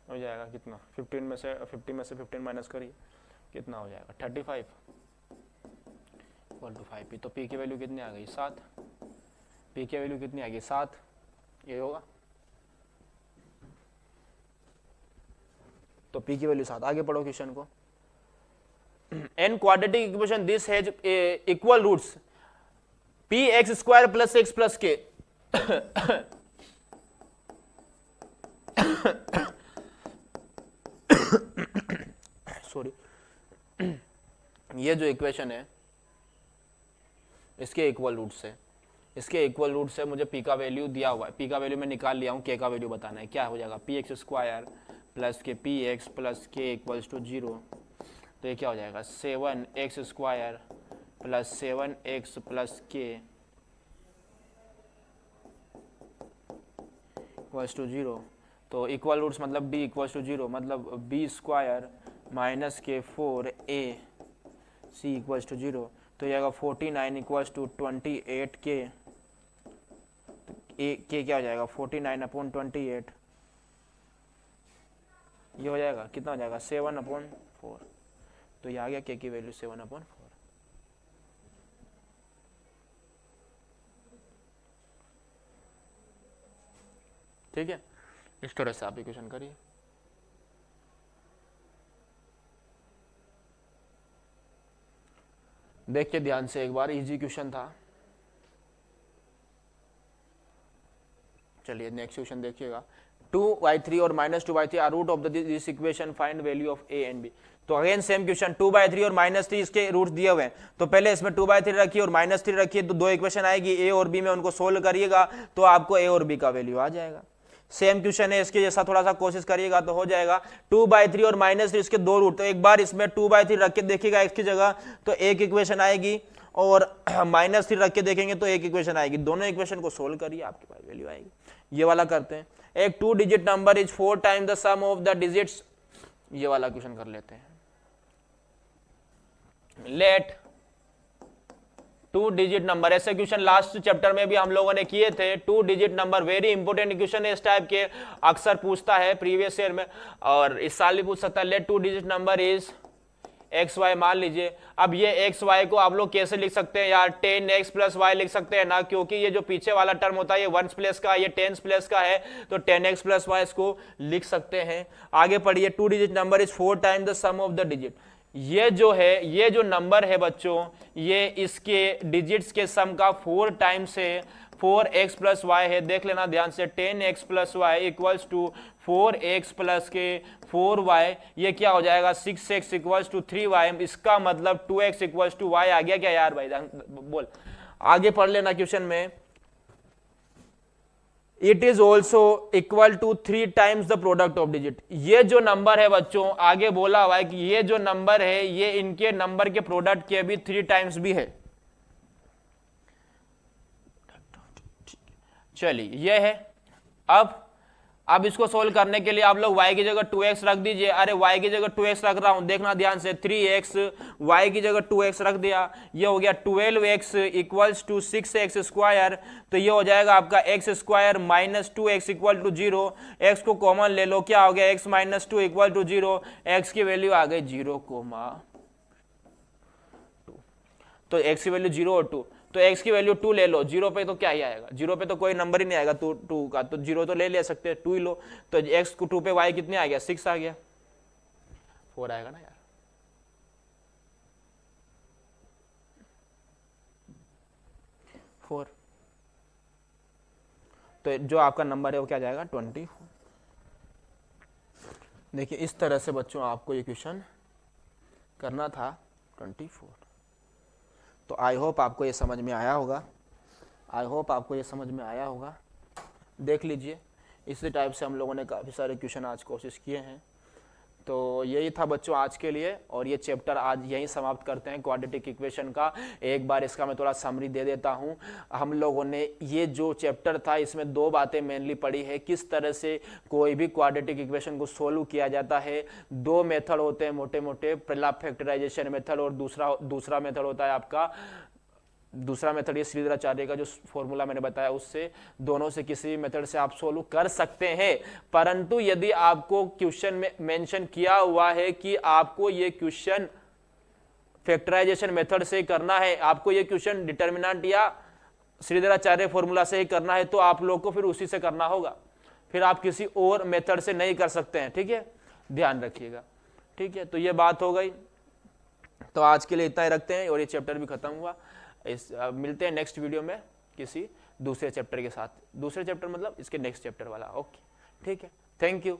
[SPEAKER 1] हो जाएगा कितना, 50 में से 15 माइनस करिए, कितना हो जाएगा 35 इक्वल टू 5p। तो p की वैल्यू कितनी आ गई, 7, p की वैल्यू कितनी आ गई 7, ये होगा, तो p की वैल्यू 7। आगे पढ़ो क्वेश्चन को, n quadratic equation this has equal roots px² plus x plus k sorry, ये जो इक्वेशन है इसके इक्वल रूट से, इसके इक्वल रूट से मुझे पी का वैल्यू दिया हुआ है, पी का वैल्यू मैं निकाल लिया हूँ, के का वैल्यू बताना है। क्या हो जाएगा, पी एक्स स्क्वायर प्लस के पी एक्स प्लस के इक्वल्स टू 0। तो ये क्या हो जाएगा, 7x square plus 7x plus के इक्वल्स टू 0। तो इक्वल रूट्स मतलब b इक्वल्स टू 0, मतलब b स्क्वायर माइनस के 4ac इक्वल्स टू 0। तो ये आएगा 49 इक्वल्स टू 28 के, के क्या हो जाएगा 49/28, ये हो जाएगा कितना हो जाएगा 7/4। तो ये आ गया के की वैल्यू 7/4। ठीक है, इस तरह से आप इक्वेशन करिए। देखिए ध्यान से एक बार, इजी क्वेश्चन था। चलिए नेक्स्ट क्वेश्चन देखिएगा। 2/3 और -2/3 are root of this equation, find value of A and B. तो अगेन सेम क्वेश्चन, 2/3 और -3 इसके रूट्स दिए हुए हैं। तो पहले इसमें 2/3 रखिए और -3 रखिए, तो दो इक्वेशन आएगी, ए और बी में उनको सोल्व करिएगा तो आपको ए और बी का वैल्यू आ जाएगा। सेम क्वेश्चन है, इसके जैसा थोड़ा सा कोशिश करिएगा तो हो जाएगा। 2/3 और -3 इसके दो रूट, तो एक बार इसमें 2/3 रख के देखिएगा x की जगह तो एक इक्वेशन आएगी, और -3 रख के देखेंगे तो एक इक्वेशन आएगी। दोनों इक्वेशन को सोल्व करिए, आपके पास वैल्यू आएगी। ये वाला करते हैं, एक 2 digit number is 4 times the sum of the digits, ये वाला क्वेश्चन कर लेते हैं। लेट 2 डिजिट नंबर, ऐसे क्वेश्चन लास्ट चैप्टर में भी हम लोगों ने किए थे। 2 digit number very important question है, इस टाइप के अक्सर पूछता है प्रीवियस ईयर में, और इस साल भी पूछ सकता है। Let 2 digit number is X Y मान लीजिए। अब ये एक्स वाई को आप लोग कैसे लिख सकते हैं यार, 10x प्लस वाई लिख सकते हैं ना, क्योंकि ये जो पीछे वाला टर्म होता है ये 1s प्लस का, ये 10s प्लस का है, तो 10x प्लस वाई इसको लिख सकते हैं। आगे पढ़िए, 2 digit number is 4 times the sum of the digit. ये जो है, ये जो नंबर है बच्चों, ये इसके डिजिट्स के सम का 4 टाइम्स है। 4x प्लस वाई है, देख लेना ध्यान से, 10x plus Y equals to 4x plus के 4y, ये क्या हो जाएगा 6x इक्वल्स टू 3y। इसका मतलब 2x इक्वल्स टू y आ गया क्या यार भाई, बोल। आगे पढ़ लेना क्वेश्चन में, it is also equal to 3 times the product of digit. ये जो नंबर है बच्चों, आगे बोला हुआ है कि ये जो नंबर है ये इनके नंबर के प्रोडक्ट के भी 3 टाइम्स भी है। चलिए ये है। अब इसको सोल्व करने के लिए आप लोग y की जगह 2x रख दीजिए। अरे y की जगह 2x रख रहा हूं, देखना ध्यान से, 3x y की जगह 2x रख दिया, ये हो गया 12x equals to 6x square. तो ये हो जाएगा आपका x square minus 2x equal to 0। x को कॉमन ले लो, क्या हो गया x minus 2 equal to 0। x की वैल्यू आ गई 0,2। तो x की वैल्यू 0 और 2, तो x की वैल्यू 2 ले लो। 0 पे तो क्या ही आएगा, 0 पे तो कोई नंबर ही नहीं आएगा 2 का, तो 0 तो ले सकते हैं, 2 ही लो। तो x को 2 पे y कितने आ गया, 6 आ गया, 4 आएगा ना यार। फोर, तो जो आपका नंबर है वो क्या जाएगा 24। देखिए इस तरह से बच्चों आपको ये क्वेश्चन करना था 24। तो आई होप आपको ये समझ में आया होगा, देख लीजिए इसी टाइप से हम लोगों ने काफ़ी सारे क्वेश्चन आज कोशिश किए हैं। तो यही था बच्चों आज के लिए, और ये चैप्टर आज यहीं समाप्त करते हैं क्वाड्रेटिक इक्वेशन का। एक बार इसका मैं थोड़ा समरी दे देता हूँ। हम लोगों ने ये जो चैप्टर था इसमें 2 बातें मेनली पढ़ी है, किस तरह से कोई भी क्वाड्रेटिक इक्वेशन को सोल्व किया जाता है। 2 मेथड होते हैं मोटे मोटे, पहला फैक्टराइजेशन मेथड और दूसरा मेथड होता है आपका, दूसरा मेथड ये श्रीधराचार्य का जो फॉर्मूला मैंने बताया उससे, दोनों से किसी भी मेथड से आप सोल्व कर सकते हैं। परंतु यदि आपको क्वेश्चन में मेंशन किया हुआ है कि आपको ये क्वेश्चन फैक्टराइजेशन मेथड से करना है, आपको ये क्वेश्चन डिटर्मिनेंट या श्रीधराचार्य फॉर्मूला से ही करना है, तो आप लोग को फिर उसी से करना होगा, फिर आप किसी और मेथड से नहीं कर सकते हैं। ठीक है, ध्यान रखिएगा। ठीक है, तो ये बात हो गई। तो आज के लिए इतना ही रखते हैं, और ये चैप्टर भी खत्म हुआ। मिलते हैं नेक्स्ट वीडियो में किसी दूसरे चैप्टर के साथ, दूसरे चैप्टर मतलब इसके नेक्स्ट चैप्टर वाला। ओके, ठीक है, थैंक यू।